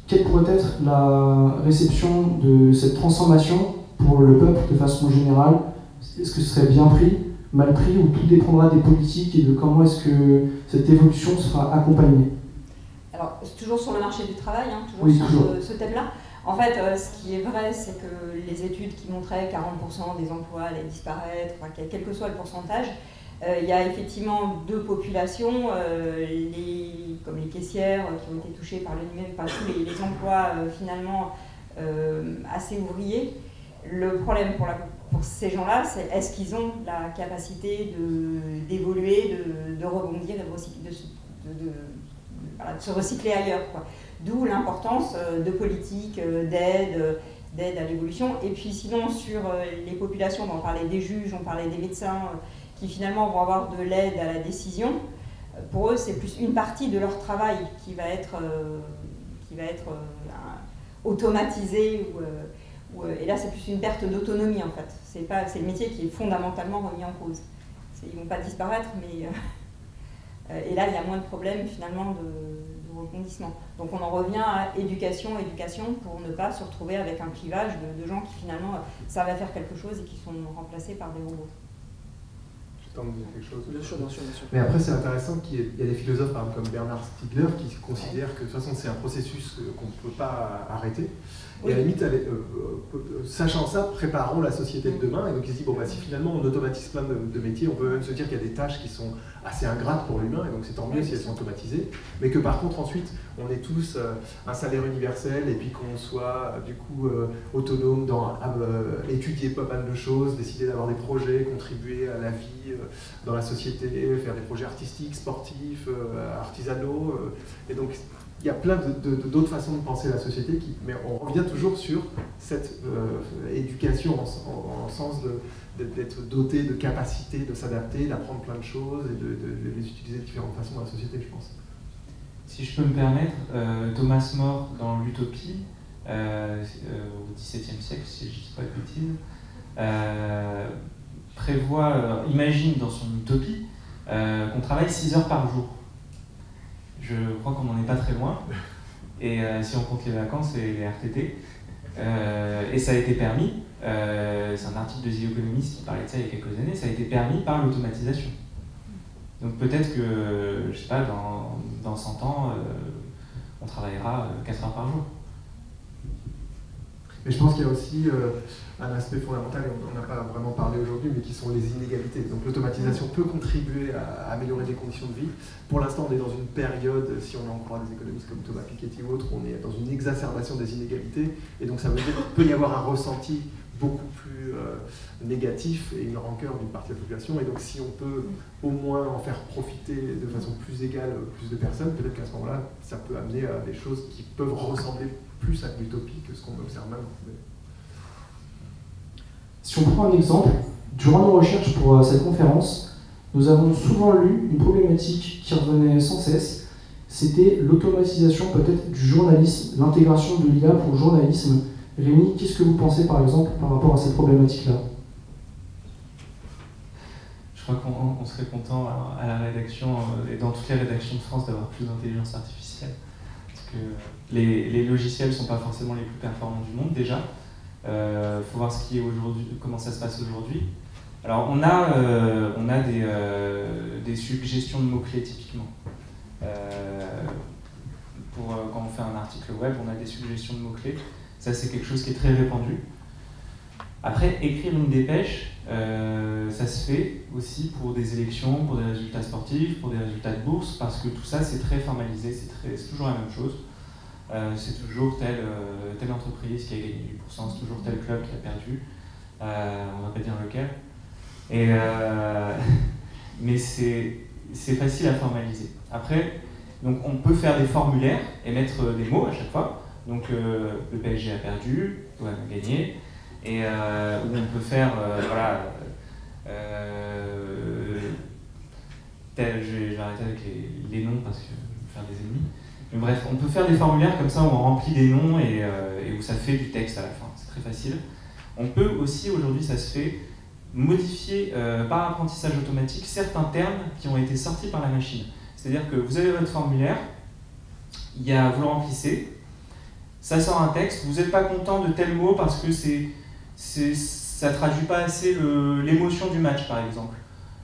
quelle pourrait être la réception de cette transformation pour le peuple de façon générale? Est-ce que ce serait bien pris, mal pris, ou tout dépendra des politiques et de comment est-ce que cette évolution sera accompagnée? Alors, c'est toujours sur le marché du travail, toujours oui, sur toujours. Ce thème-là. En fait, ce qui est vrai, c'est que les études qui montraient 40% des emplois allaient disparaître, quel que soit le pourcentage, il y a effectivement deux populations, comme les caissières qui ont été touchées par le numérique, tous les emplois finalement assez ouvriers. Le problème pour ces gens-là, c'est est-ce qu'ils ont la capacité d'évoluer, de rebondir et de se recycler ailleurs, quoi. D'où l'importance de politiques, d'aide à l'évolution. Et puis sinon, sur les populations, on parlait des juges, on parlait des médecins, qui finalement vont avoir de l'aide à la décision. Pour eux, c'est plus une partie de leur travail qui va être automatisée. Et là, c'est plus une perte d'autonomie, en fait. C'est le métier qui est fondamentalement remis en cause. Ils ne vont pas disparaître, mais... et là, il y a moins de problèmes, finalement, de rebondissement. Donc on en revient à éducation, pour ne pas se retrouver avec un clivage de gens qui, finalement, savent faire quelque chose et qui sont remplacés par des robots. Je tente de dire quelque chose. Bien sûr, bien sûr, bien sûr. Mais après, c'est intéressant qu'il y a des philosophes, par exemple, comme Bernard Stiegler, qui considèrent que de toute façon, c'est un processus qu'on ne peut pas arrêter. Et à la limite, sachant ça, préparons la société de demain. Et donc il se dit, bon, si finalement on automatise plein de métiers, on peut même se dire qu'il y a des tâches qui sont assez ingrates pour l'humain, et donc c'est tant mieux si elles sont automatisées. Mais que par contre, ensuite, on ait tous un salaire universel, et puis qu'on soit du coup autonome dans étudier pas mal de choses, décider d'avoir des projets, contribuer à la vie dans la société, faire des projets artistiques, sportifs, artisanaux. Et donc, il y a plein d'autres façons de penser la société, mais on revient toujours sur cette éducation en sens d'être doté de capacités, de s'adapter, d'apprendre plein de choses et de les utiliser de différentes façons dans la société, je pense. Si je peux me permettre, Thomas More, dans l'Utopie, au XVIIe siècle, si je ne dis pas de bêtises, imagine dans son utopie qu'on travaille 6 heures par jour. Je crois qu'on n'en est pas très loin, et si on compte les vacances et les RTT, et ça a été permis, c'est un article de The Economist qui parlait de ça il y a quelques années, ça a été permis par l'automatisation. Donc peut-être que, je sais pas, dans 100 ans, on travaillera 4 heures par jour. Mais je pense qu'il y a aussi un aspect fondamental, et on n'a pas vraiment parlé aujourd'hui, mais qui sont les inégalités. Donc l'automatisation peut contribuer à améliorer les conditions de vie. Pour l'instant, on est dans une période, si on en croit des économistes comme Thomas Piketty ou autres, on est dans une exacerbation des inégalités, et donc ça veut dire qu'il peut y avoir un ressenti beaucoup plus négatif et une rancœur d'une partie de la population. Et donc si on peut au moins en faire profiter de façon plus égale plus de personnes, peut-être qu'à ce moment-là, ça peut amener à des choses qui peuvent ressembler plus à l'utopie que ce qu'on observe maintenant. Si on prend un exemple, durant nos recherches pour cette conférence, nous avons souvent lu une problématique qui revenait sans cesse, c'était l'automatisation peut-être du journalisme, l'intégration de l'IA pour le journalisme. Rémi, qu'est-ce que vous pensez par exemple par rapport à cette problématique-là? Je crois qu'on serait content à la rédaction et dans toutes les rédactions de France d'avoir plus d'intelligence artificielle. Parce que les logiciels ne sont pas forcément les plus performants du monde déjà. Faut voir ce qui est aujourd'hui, comment ça se passe aujourd'hui. Alors on a des suggestions de mots-clés typiquement. Quand on fait un article web, on a des suggestions de mots-clés. Ça c'est quelque chose qui est très répandu. Après, écrire une dépêche, ça se fait aussi pour des élections, pour des résultats sportifs, pour des résultats de bourse, parce que tout ça c'est très formalisé, c'est toujours la même chose. C'est toujours telle entreprise qui a gagné 8%, c'est toujours tel club qui a perdu, on va pas dire lequel. Mais c'est facile à formaliser. Après, donc on peut faire des formulaires et mettre des mots à chaque fois. Donc le PSG a perdu, l'OM a gagné. Et où on peut faire, je vais arrêter avec les noms parce que je vais faire des ennemis. Mais bref, on peut faire des formulaires comme ça où on remplit des noms et où ça fait du texte à la fin. C'est très facile. On peut aussi, aujourd'hui ça se fait, modifier par apprentissage automatique certains termes qui ont été sortis par la machine. C'est-à-dire que vous avez votre formulaire, vous le remplissez, ça sort un texte, vous n'êtes pas content de tel mot parce que ça ne traduit pas assez l'émotion du match, par exemple.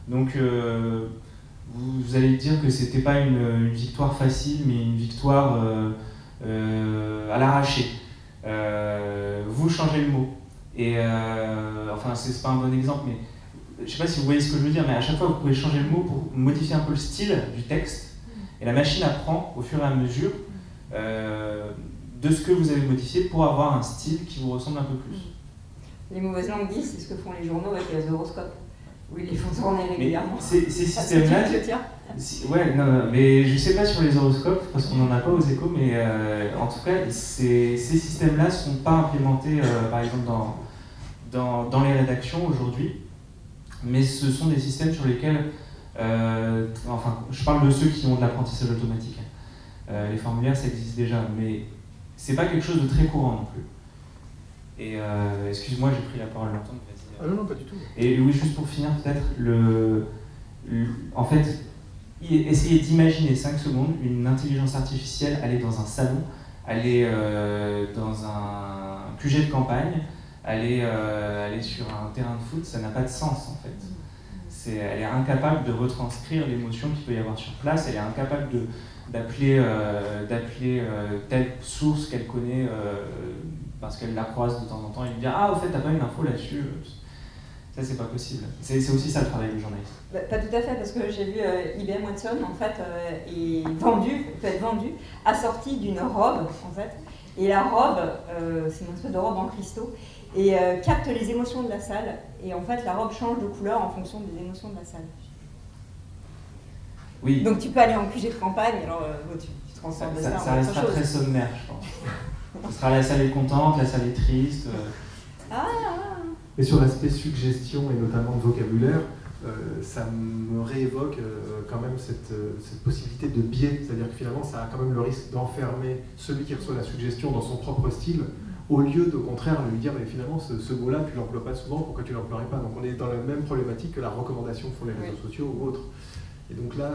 Donc, vous allez dire que c'était pas une victoire facile, mais une victoire à l'arraché. Vous changez le mot. Et enfin, c'est pas un bon exemple, mais je sais pas si vous voyez ce que je veux dire, mais à chaque fois, vous pouvez changer le mot pour modifier un peu le style du texte. Et la machine apprend au fur et à mesure de ce que vous avez modifié pour avoir un style qui vous ressemble un peu plus. Les mauvaises langues disent, c'est ce que font les journaux avec les horoscopes, où ils les font tourner régulièrement. Ces systèmes-là, ouais, non, mais je sais pas sur les horoscopes, parce qu'on n'en a pas aux échos, mais en tout cas, ces systèmes-là ne sont pas implémentés, par exemple, dans les rédactions aujourd'hui, mais ce sont des systèmes sur lesquels, enfin, je parle de ceux qui ont de l'apprentissage automatique. Les formulaires, ça existe déjà, mais c'est pas quelque chose de très courant non plus. Et excuse-moi, j'ai pris la parole longtemps. Ah non, pas du tout. Et oui, juste pour finir, peut-être, en fait, essayez d'imaginer 5 secondes une intelligence artificielle aller dans un salon, aller dans un QG de campagne, aller sur un terrain de foot, ça n'a pas de sens en fait. Elle est incapable de retranscrire l'émotion qu'il peut y avoir sur place, elle est incapable d'appeler telle source qu'elle connaît parce qu'elle la croise de temps en temps et lui dire « Ah, au fait, t'as pas une info là-dessus ?» Ça, c'est pas possible. C'est aussi ça le travail du journaliste. Pas tout à fait, parce que j'ai vu IBM Watson, en fait, peut être vendu, assorti d'une robe, en fait. Et la robe, c'est une espèce de robe en cristaux, et capte les émotions de la salle. Et en fait, la robe change de couleur en fonction des émotions de la salle. Oui. Donc tu peux aller en QG de campagne, alors tu transformes ça en autre chose. Ça restera très sommaire, je pense. Ce sera la salle est contente, la salle est triste. Et sur l'aspect suggestion et notamment de vocabulaire, ça me réévoque quand même cette possibilité de biais, c'est-à-dire que finalement ça a quand même le risque d'enfermer celui qui reçoit la suggestion dans son propre style, au lieu au contraire de lui dire mais finalement ce mot-là tu l'emploies pas souvent, pourquoi tu l'emploierais pas? Donc on est dans la même problématique que la recommandation que font les réseaux sociaux ou autres. Et donc là,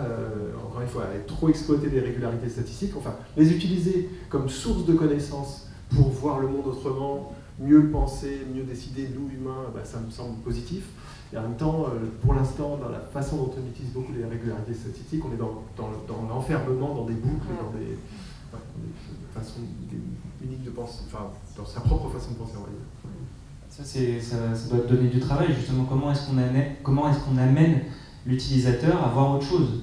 encore une fois, trop exploiter les régularités statistiques, enfin les utiliser comme source de connaissances pour voir le monde autrement, mieux le penser, mieux décider, nous humains, ça me semble positif. Et en même temps, pour l'instant, dans la façon dont on utilise beaucoup les régularités statistiques, on est dans l'enfermement, dans des boucles, dans des façons uniques de penser, enfin, dans sa propre façon de penser, on va dire. Ça doit donner du travail, justement. Comment est-ce qu'on amène l'utilisateur à voir autre chose?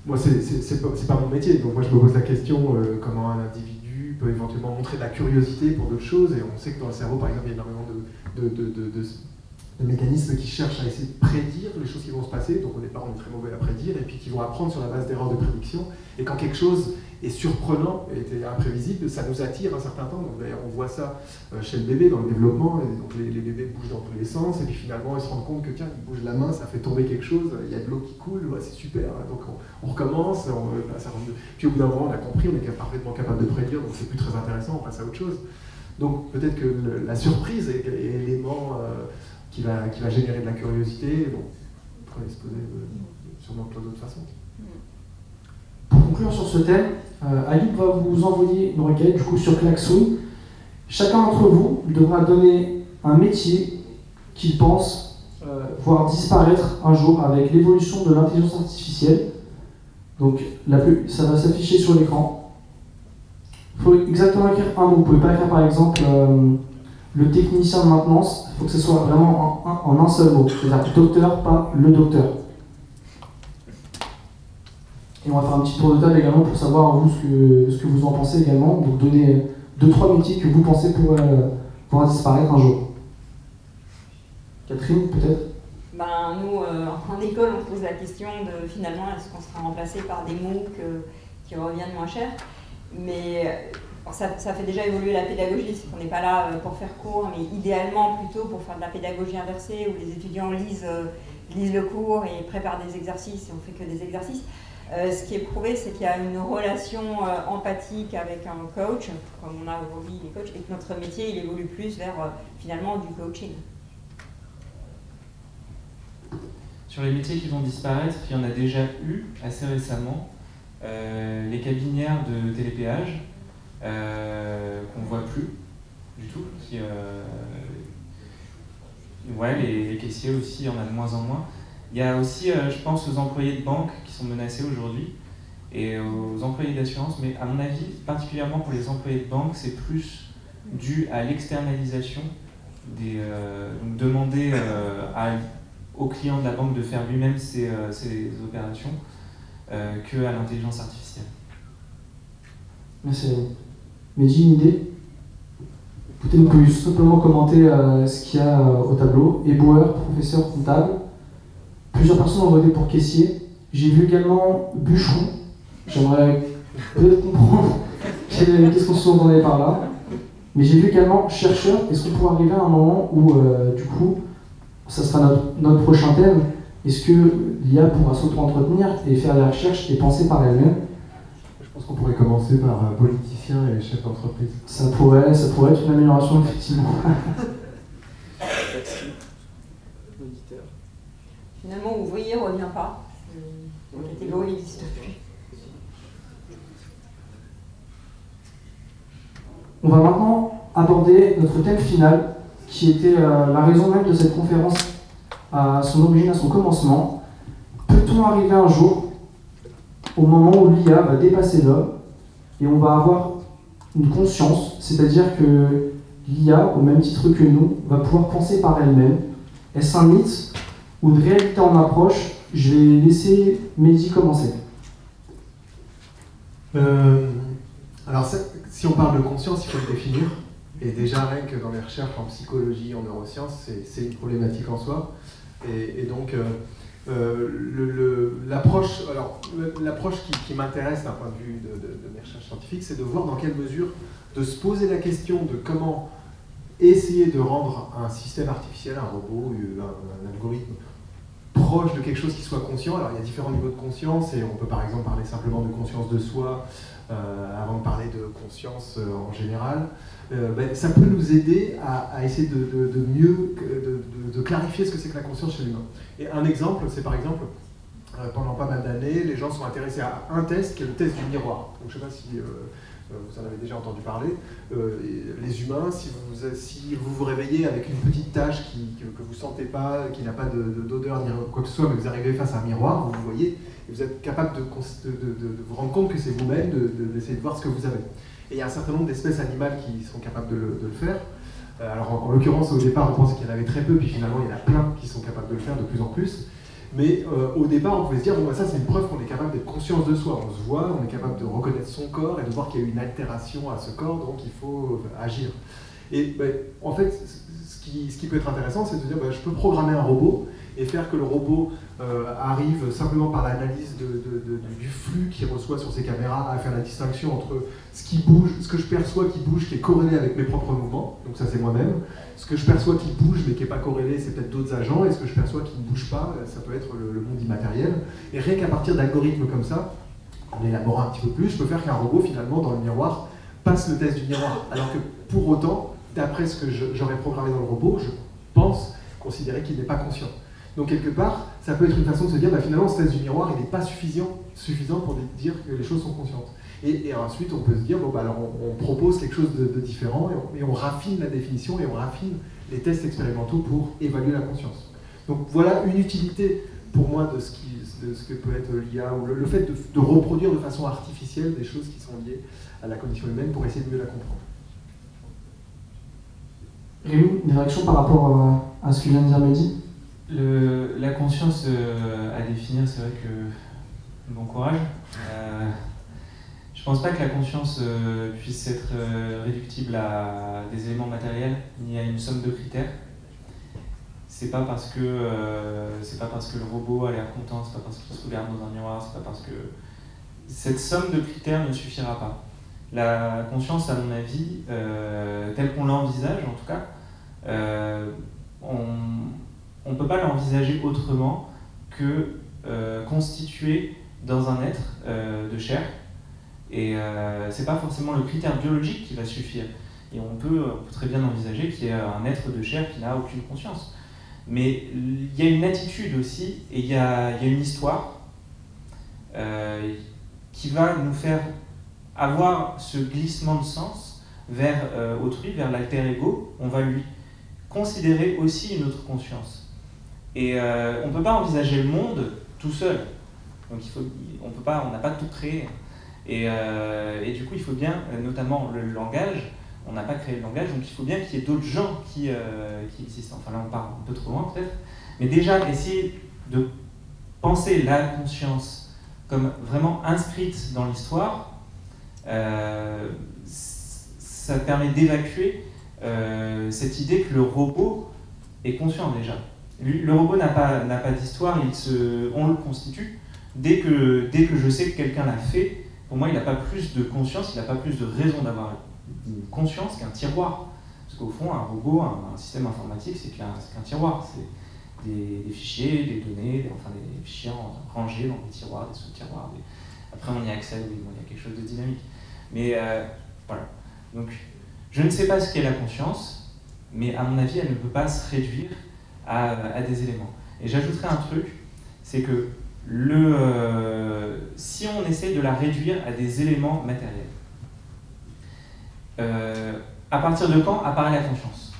Moi, c'est pas mon métier, donc moi je me pose la question comment un individu peut éventuellement montrer de la curiosité pour d'autres choses, et on sait que dans le cerveau, par exemple, il y a énormément de mécanismes qui cherchent à essayer de prédire les choses qui vont se passer. Donc au départ, on est très mauvais à prédire, et puis qui vont apprendre sur la base d'erreurs de prédiction. Et quand quelque chose est surprenant et imprévisible, ça nous attire un certain temps. Donc d'ailleurs, on voit ça chez le bébé dans le développement, et donc les bébés bougent dans tous les sens, et puis finalement, ils se rendent compte que tiens, ils bougent la main, ça fait tomber quelque chose, il y a de l'eau qui coule, ouais, c'est super. Donc on recommence, puis au bout d'un moment, on a compris, on est parfaitement capable de prédire, donc c'est plus très intéressant, on passe à autre chose. Donc peut-être que la surprise est l'élément qui va générer de la curiosité. Bon, on pourrait se poser sûrement plein d'autres façons. Pour conclure sur ce thème, Ayoub va vous envoyer une requête du coup sur Klaxoon. Chacun d'entre vous devra donner un métier qu'il pense voir disparaître un jour avec l'évolution de l'intelligence artificielle. Donc ça va s'afficher sur l'écran. Il faut exactement écrire un mot. Vous ne pouvez pas écrire par exemple le technicien de maintenance. Il faut que ce soit vraiment en un seul mot. C'est-à-dire docteur, pas le docteur. Et on va faire un petit tour de table également pour savoir vous ce que vous en pensez également. Donc donner 2-3 métiers que vous pensez pourraient disparaître un jour. Catherine, peut-être? Nous, en école, on se pose la question de finalement, est-ce qu'on sera remplacé par des MOOC qui reviennent moins cher? Mais ça fait déjà évoluer la pédagogie, c'est qu'on n'est pas là pour faire cours, mais idéalement plutôt pour faire de la pédagogie inversée, où les étudiants lisent le cours et préparent des exercices, et on fait que des exercices. Ce qui est prouvé, c'est qu'il y a une relation empathique avec un coach, comme on a aujourd'hui les coachs, et que notre métier il évolue plus vers finalement du coaching. Sur les métiers qui vont disparaître, il y en a déjà eu assez récemment. Les cabinières de télépéage, qu'on ne voit plus du tout. Les caissiers aussi, il y en a de moins en moins. Il y a aussi, je pense, aux employés de banque qui sont menacés aujourd'hui et aux employés d'assurance, mais à mon avis, particulièrement pour les employés de banque, c'est plus dû à l'externalisation donc demander aux clients de la banque de faire lui-même ses opérations qu'à l'intelligence artificielle. Merci. Mehdi, une idée? Écoutez, vous pouvez simplement commenter ce qu'il y a au tableau. Éboueur, professeur comptable. Plusieurs personnes ont voté pour caissier. J'ai vu également bûcheron. J'aimerais peut-être comprendre qu'est-ce qu'on se entendait par là. Mais j'ai vu également chercheur. Est-ce qu'on pourrait arriver à un moment où, du coup, ça sera notre prochain thème, est-ce que l'IA pourra s'auto-entretenir et faire des recherches et penser par elle-même? Je pense qu'on pourrait commencer par politicien et chef d'entreprise. Ça pourrait être une amélioration, effectivement. Finalement, ouvrier ne revient pas. La catégorie n'existe plus. On va maintenant aborder notre thème final, qui était la raison même de cette conférence à son origine, à son commencement. Peut-on arriver un jour au moment où l'IA va dépasser l'homme et on va avoir une conscience, c'est-à-dire que l'IA, au même titre que nous, va pouvoir penser par elle-même? Est-ce un mythe ou une réalité en approche? Je vais laisser Mehdi commencer. Alors, si on parle de conscience, il faut le définir. Et déjà, rien que dans les recherches en psychologie, en neurosciences, c'est une problématique en soi. Et donc, l'approche qui m'intéresse d'un point de vue de mes recherches scientifiques, c'est de voir dans quelle mesure de se poser la question de comment essayer de rendre un système artificiel, un robot, un algorithme, proche de quelque chose qui soit conscient. Alors, il y a différents niveaux de conscience, et on peut par exemple parler simplement de conscience de soi, avant de parler de conscience en général. Ça peut nous aider à essayer de mieux clarifier ce que c'est que la conscience chez l'humain. Et un exemple, c'est par exemple, pendant pas mal d'années, les gens sont intéressés à un test qui est le test du miroir. Donc, je ne sais pas si vous en avez déjà entendu parler. Les humains, si vous vous réveillez avec une petite tache que vous ne sentez pas, qui n'a pas d'odeur ni quoi que ce soit, mais vous arrivez face à un miroir, vous vous voyez, et vous êtes capable de vous rendre compte que c'est vous-même, d'essayer de voir ce que vous avez. Et il y a un certain nombre d'espèces animales qui sont capables de le faire. Alors en l'occurrence, au départ, on pensait qu'il y en avait très peu, puis finalement il y en a plein qui sont capables de le faire de plus en plus. Mais au départ, on pouvait se dire, bon, bah, ça c'est une preuve qu'on est capable d'être conscience de soi. On se voit, on est capable de reconnaître son corps et de voir qu'il y a eu une altération à ce corps, donc il faut agir. Et bah, en fait, ce qui peut être intéressant, c'est de dire, bah, je peux programmer un robot et faire que le robot arrive simplement par l'analyse du flux qu'il reçoit sur ses caméras à faire la distinction entre ce qui bouge, ce que je perçois qui bouge, qui est corrélé avec mes propres mouvements, donc ça c'est moi-même, ce que je perçois qui bouge mais qui n'est pas corrélé, c'est peut-être d'autres agents, et ce que je perçois qui ne bouge pas, ça peut être le monde immatériel. Et rien qu'à partir d'algorithmes comme ça, en élaborant un petit peu plus, je peux faire qu'un robot finalement dans le miroir passe le test du miroir, alors que pour autant, d'après ce que j'aurais programmé dans le robot, je pense considérer qu'il n'est pas conscient. Donc quelque part, ça peut être une façon de se dire, bah, finalement, ce test du miroir, il n'est pas suffisant pour dire que les choses sont conscientes. Et ensuite, on peut se dire, bon, bah, alors on propose quelque chose de différent, et on raffine la définition, et on raffine les tests expérimentaux pour évaluer la conscience. Donc voilà une utilité, pour moi, de ce que peut être l'IA, ou le fait de reproduire de façon artificielle des choses qui sont liées à la condition humaine pour essayer de mieux la comprendre. Rémi, une réaction par rapport à ce que vient de dire Mehdi? La conscience à définir, c'est vrai que bon courage. Je pense pas que la conscience puisse être réductible à des éléments matériels ni à une somme de critères. C'est pas parce que le robot a l'air content, c'est pas parce qu'il se regarde dans un miroir, c'est pas parce que cette somme de critères ne suffira pas. La conscience, à mon avis, telle qu'on l'envisage en tout cas, on ne peut pas l'envisager autrement que constitué dans un être de chair. Et c'est pas forcément le critère biologique qui va suffire. Et on peut très bien envisager qu'il y ait un être de chair qui n'a aucune conscience. Mais il y a une attitude aussi, et il y a une histoire qui va nous faire avoir ce glissement de sens vers autrui, vers l'alter ego. On va lui considérer aussi une autre conscience. Et on ne peut pas envisager le monde tout seul. Donc on n'a pas tout créé. Et du coup, il faut bien, notamment le langage, on n'a pas créé le langage, donc il faut bien qu'il y ait d'autres gens qui existent. Enfin là, on part un peu trop loin peut-être. Mais déjà, essayer de penser la conscience comme vraiment inscrite dans l'histoire, ça permet d'évacuer cette idée que le robot est conscient déjà. Le robot n'a pas d'histoire, on le constitue. Dès que je sais que quelqu'un l'a fait, pour moi, il n'a pas plus de conscience, il n'a pas plus de raison d'avoir une conscience qu'un tiroir. Parce qu'au fond, un robot, un système informatique, c'est qu'un tiroir. C'est des fichiers, des données, des fichiers rangés dans des tiroirs, des sous-tiroirs. Après, on y accède, oui, bon, il y a quelque chose de dynamique. Mais voilà. Donc, je ne sais pas ce qu'est la conscience, mais à mon avis, elle ne peut pas se réduire à des éléments. Et j'ajouterai un truc, c'est que si on essaie de la réduire à des éléments matériels, à partir de quand apparaît la conscience?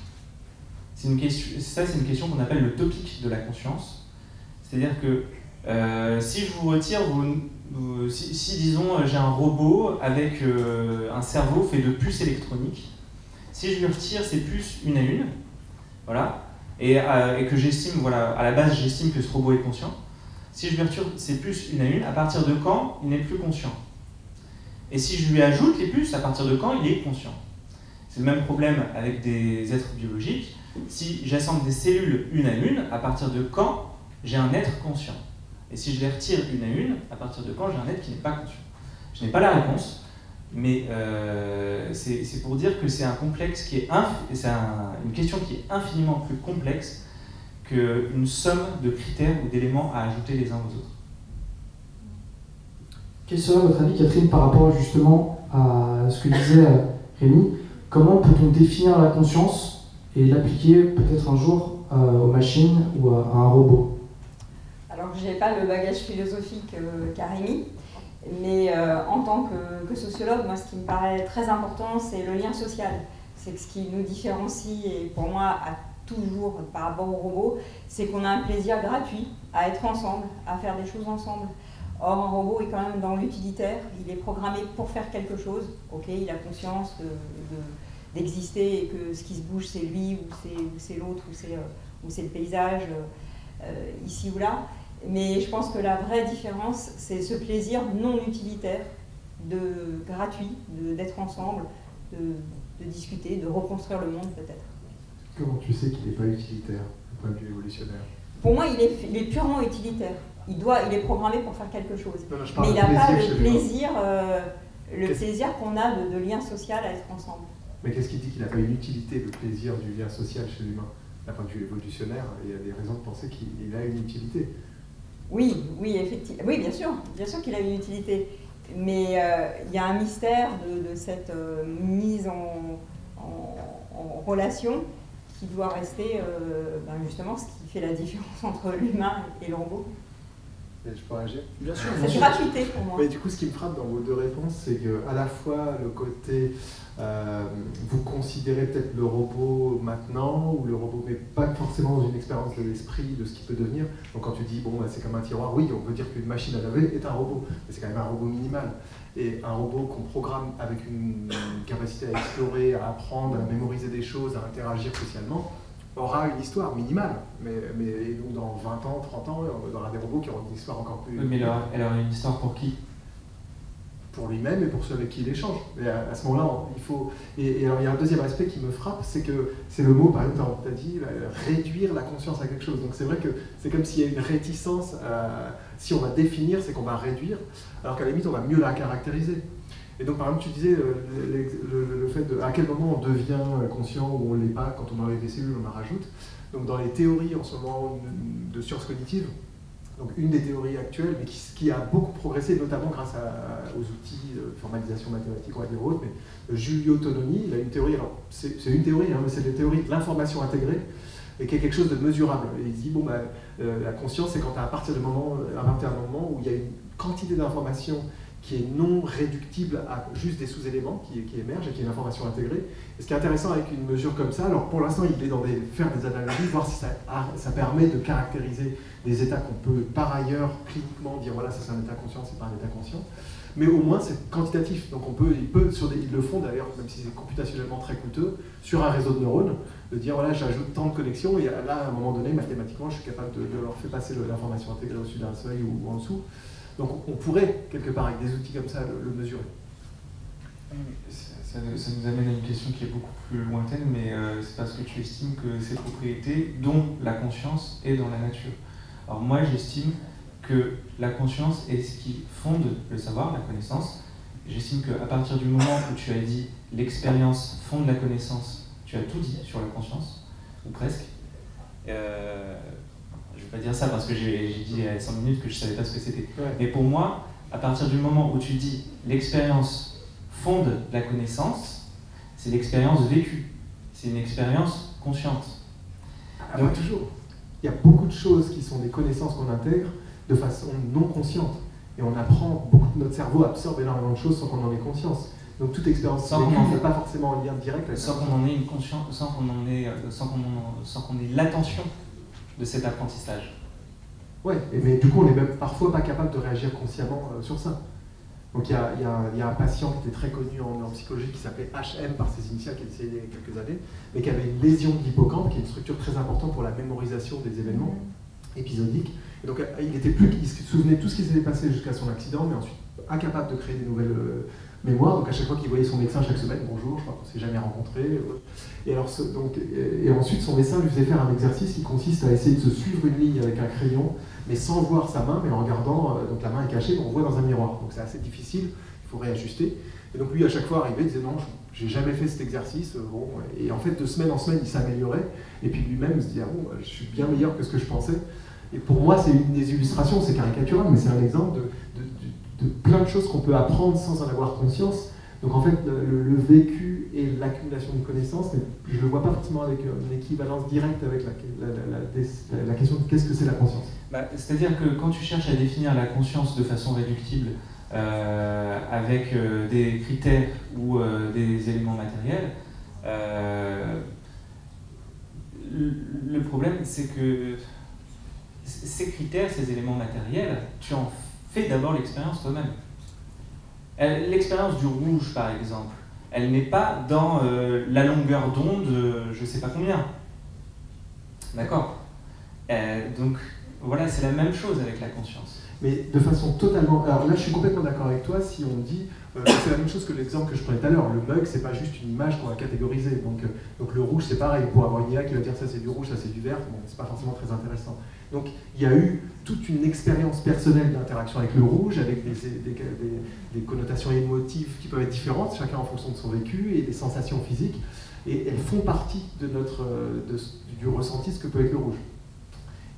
C'est une question qu'on appelle le topic de la conscience. C'est-à-dire que si je vous retire, si disons j'ai un robot avec un cerveau fait de puces électroniques, si je lui retire ces puces une à une, voilà, et que j'estime, voilà, à la base j'estime que ce robot est conscient, si je lui retire ces puces une à une, à partir de quand il n'est plus conscient? Et si je lui ajoute les puces, à partir de quand il est conscient? C'est le même problème avec des êtres biologiques. Si j'assemble des cellules une à une, à partir de quand j'ai un être conscient? Et si je les retire une à une, à partir de quand j'ai un être qui n'est pas conscient? Je n'ai pas la réponse, mais c'est pour dire que c'est un complexe qui est une question qui est infiniment plus complexe qu'une somme de critères ou d'éléments à ajouter les uns aux autres. Quel serait votre avis, Catherine, par rapport justement à ce que disait Rémi? Comment peut-on définir la conscience et l'appliquer peut-être un jour aux machines ou à un robot? Alors, je n'ai pas le bagage philosophique qu'a Rémi, mais en tant que sociologue, moi, ce qui me paraît très important, c'est le lien social. C'est ce qui nous différencie, et pour moi, à toujours par rapport au robot, c'est qu'on a un plaisir gratuit à être ensemble, à faire des choses ensemble. Or, un robot est quand même dans l'utilitaire, il est programmé pour faire quelque chose. Ok, il a conscience d'exister et que ce qui se bouge, c'est lui, ou c'est l'autre, ou c'est le paysage, ici ou là. Mais je pense que la vraie différence, c'est ce plaisir non utilitaire, gratuit, d'être ensemble, de discuter, de reconstruire le monde peut-être. Comment tu sais qu'il n'est pas utilitaire, du point de vue évolutionnaire? Pour moi, il est purement utilitaire. Il est programmé pour faire quelque chose. Non, mais il n'a pas le plaisir qu'on a de lien social à être ensemble. Mais qu'est-ce qui dit qu'il n'a pas une utilité, le plaisir du lien social chez l'humain? D'un point de vue évolutionnaire, il y a des raisons de penser qu'il a une utilité. Oui, effectivement. Oui, bien sûr qu'il a une utilité. Mais il y a un mystère de cette mise en relation qui doit rester justement ce qui fait la différence entre l'humain et le robot. Et je peux réagir? Bien sûr. Cette gratuité pour moi. Mais du coup, ce qui me frappe dans vos deux réponses, c'est qu'à la fois le côté, vous considérez peut-être le robot maintenant, ou le robot, mais pas forcément dans une expérience de l'esprit, de ce qu'il peut devenir. Donc quand tu dis, bon, c'est comme un tiroir, oui, on peut dire qu'une machine à laver est un robot, mais c'est quand même un robot minimal. Et un robot qu'on programme avec une capacité à explorer, à apprendre, à mémoriser des choses, à interagir socialement, aura une histoire minimale, mais donc dans 20 ans, 30 ans, on aura des robots qui auront une histoire encore plus... Oui, mais elle aura une histoire pour qui? Pour lui-même et pour ceux avec qui il échange. Et à ce moment-là, il faut... Et alors, il y a un deuxième aspect qui me frappe, c'est que c'est le mot, par exemple, tu as dit, réduire la conscience à quelque chose. Donc c'est vrai que c'est comme s'il y a une réticence, si on va définir, c'est qu'on va réduire, alors qu'à la limite, on va mieux la caractériser. Et donc, par exemple, tu disais le fait de à quel moment on devient conscient ou on ne l'est pas, quand on enlève des cellules, on en rajoute. Donc, dans les théories en ce moment de sciences cognitives, donc une des théories actuelles, mais qui a beaucoup progressé, notamment grâce aux outils de formalisation mathématique, on va dire autres, mais Giulio Tononi, il a une théorie, alors c'est une théorie, mais c'est la théorie de l'information intégrée, et qui est quelque chose de mesurable. Et il dit, bon, la conscience, c'est quand à partir d'un moment où il y a une quantité d'informations qui est non réductible à juste des sous-éléments qui émergent et qui est une information intégrée. Et ce qui est intéressant avec une mesure comme ça, alors pour l'instant il est faire des analyses, voir si ça permet de caractériser des états qu'on peut par ailleurs cliniquement dire voilà ça c'est un état conscient, c'est pas un état conscient, mais au moins c'est quantitatif, donc ils le font d'ailleurs, même si c'est computationnellement très coûteux, sur un réseau de neurones, de dire voilà j'ajoute tant de connexions et là à un moment donné mathématiquement je suis capable de leur faire passer l'information intégrée au-dessus d'un seuil ou en dessous. Donc on pourrait, quelque part, avec des outils comme ça, le mesurer. Ça nous amène à une question qui est beaucoup plus lointaine, mais c'est parce que tu estimes que ces propriétés, dont la conscience, est dans la nature. Alors moi, j'estime que la conscience est ce qui fonde le savoir, la connaissance. J'estime qu'à partir du moment où tu as dit l'expérience fonde la connaissance, tu as tout dit sur la conscience, ou presque. Je ne vais pas dire ça parce que j'ai dit il y a 5 minutes que je ne savais pas ce que c'était. Ouais. Mais pour moi, à partir du moment où tu dis l'expérience fonde la connaissance, c'est l'expérience vécue. C'est une expérience consciente. Donc toujours, il y a beaucoup de choses qui sont des connaissances qu'on intègre de façon non consciente. Et on apprend, notre cerveau absorbe énormément de choses sans qu'on en ait conscience. Donc toute expérience vécue n'est pas forcément en lien direct avec sans qu'on en ait une conscience, sans qu'on ait l'attention de cet apprentissage. Ouais, mais du coup on n'est même parfois pas capable de réagir consciemment sur ça. Donc il y a un patient qui était très connu en psychologie qui s'appelait HM par ses initiales, qui est décédé il y a quelques années, mais qui avait une lésion de l'hippocampe, qui est une structure très importante pour la mémorisation des événements épisodiques. Et donc il se souvenait de tout ce qui s'était passé jusqu'à son accident, mais ensuite incapable de créer des nouvelles mémoires. Donc à chaque fois qu'il voyait son médecin chaque semaine, bonjour, je crois qu'on ne s'est jamais rencontrés. Et ensuite son médecin lui faisait faire un exercice qui consiste à essayer de se suivre une ligne avec un crayon, mais sans voir sa main, mais en regardant, donc la main est cachée, mais on voit dans un miroir. Donc c'est assez difficile, il faut réajuster. Et donc lui à chaque fois arrivait, il disait non, j'ai jamais fait cet exercice. Bon. Et en fait de semaine en semaine il s'améliorait, et puis lui-même se disait ah bon, je suis bien meilleur que ce que je pensais. Et pour moi c'est une des illustrations, c'est caricatural, mais c'est un exemple de plein de choses qu'on peut apprendre sans en avoir conscience. Donc en fait, le vécu et l'accumulation de connaissances, je ne le vois pas forcément avec une équivalence directe avec la question de qu'est-ce que c'est la conscience. C'est-à-dire que quand tu cherches à définir la conscience de façon réductible, avec des critères ou des éléments matériels, le problème c'est que ces critères, ces éléments matériels, tu en fais d'abord l'expérience toi-même. L'expérience du rouge, par exemple, elle n'est pas dans la longueur d'onde, je ne sais pas combien. D'accord. Donc, voilà, c'est la même chose avec la conscience. Mais de façon totalement... Alors là, je suis complètement d'accord avec toi si on dit... c'est la même chose que l'exemple que je prenais tout à l'heure. Le mug, c'est pas juste une image qu'on va catégoriser. Donc le rouge, c'est pareil. Pour avoir une IA qui va dire ça c'est du rouge, ça c'est du vert, bon, c'est pas forcément très intéressant. Donc il y a eu toute une expérience personnelle d'interaction avec le rouge, avec des connotations émotives qui peuvent être différentes, chacun en fonction de son vécu, et des sensations physiques. Et elles font partie de du ressenti, ce que peut être le rouge.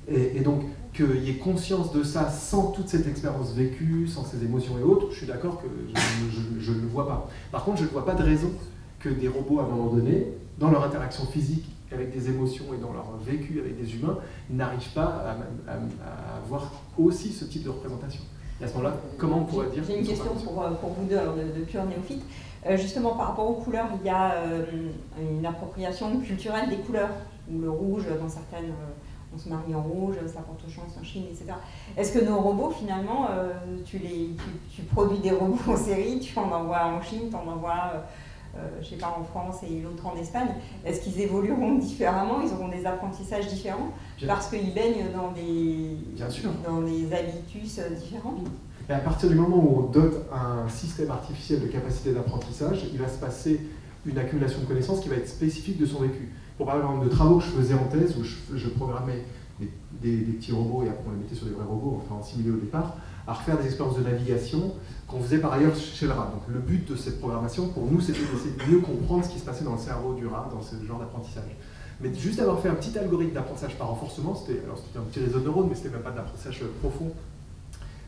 Et donc, qu'il y ait conscience de ça sans toute cette expérience vécue, sans ces émotions et autres, je suis d'accord que je ne le vois pas. Par contre, je ne vois pas de raison que des robots, à un moment donné, dans leur interaction physique avec des émotions et dans leur vécu avec des humains, n'arrivent pas à avoir aussi ce type de représentation. Et à ce moment-là, comment on pourrait dire... J'ai une question pour vous deux, alors de pure néophyte. Justement, par rapport aux couleurs, il y a une appropriation culturelle des couleurs, où le rouge, dans certaines... on se marie en rouge, ça porte chance en Chine, etc. Est-ce que nos robots, finalement, tu produis des robots en série, tu en envoies en Chine, tu en envoies, je sais pas, en France et l'autre en Espagne, est-ce qu'ils évolueront différemment, ils auront des apprentissages différents, parce qu'ils baignent dans des habitus différents? Et à partir du moment où on dote un système artificiel de capacité d'apprentissage, il va se passer une accumulation de connaissances qui va être spécifique de son vécu. Pour parler par exemple de travaux que je faisais en thèse, où je programmais des petits robots et après on les mettait sur des vrais robots, enfin en simulé au départ, à refaire des expériences de navigation qu'on faisait par ailleurs chez le rat. Donc le but de cette programmation, pour nous, c'était d'essayer de mieux comprendre ce qui se passait dans le cerveau du rat, dans ce genre d'apprentissage. Mais juste avoir fait un petit algorithme d'apprentissage par renforcement, c'était un petit réseau de neurones, mais c'était même pas d'apprentissage profond,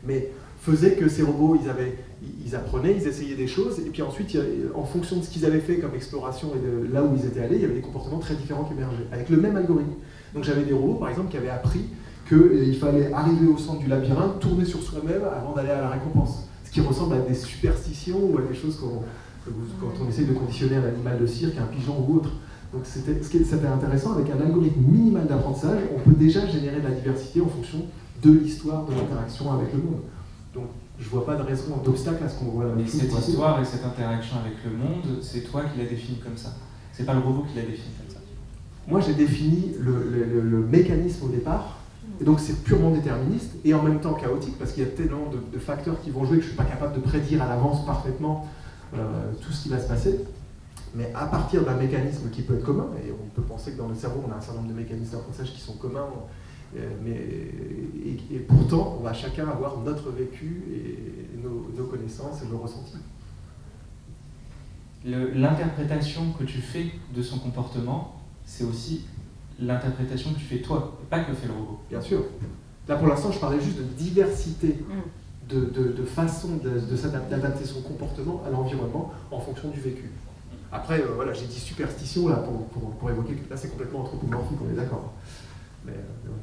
mais faisait que ces robots, ils apprenaient, ils essayaient des choses, et puis ensuite, en fonction de ce qu'ils avaient fait comme exploration et de là où ils étaient allés, il y avait des comportements très différents qui émergeaient, avec le même algorithme. Donc j'avais des robots, par exemple, qui avaient appris qu'il fallait arriver au centre du labyrinthe, tourner sur soi-même avant d'aller à la récompense. Ce qui ressemble à des superstitions ou à des choses quand on essaye de conditionner un animal de cirque, un pigeon ou autre. Donc c'était intéressant, avec un algorithme minimal d'apprentissage, on peut déjà générer de la diversité en fonction de l'histoire de l'interaction avec le monde. Donc je ne vois pas de raison, d'obstacle à ce qu'on voit là. Mais cette histoire et cette interaction avec le monde, c'est toi qui l'as définie comme ça. C'est pas le robot qui l'a défini comme ça. Moi j'ai défini le mécanisme au départ, et donc c'est purement déterministe et en même temps chaotique parce qu'il y a tellement de facteurs qui vont jouer que je ne suis pas capable de prédire à l'avance parfaitement tout ce qui va se passer. Mais à partir d'un mécanisme qui peut être commun, et on peut penser que dans le cerveau on a un certain nombre de mécanismes d'apprentissage qui sont communs, et pourtant on va chacun avoir notre vécu et nos connaissances et nos ressentis. L'interprétation que tu fais de son comportement, c'est aussi l'interprétation que tu fais toi, et pas que fait le robot. Bien sûr. Là pour l'instant je parlais juste de diversité, de façon d'adapter son comportement à l'environnement en fonction du vécu. Après, voilà, j'ai dit superstition là pour évoquer que là c'est complètement anthropomorphique, on est d'accord. Mais, ouais.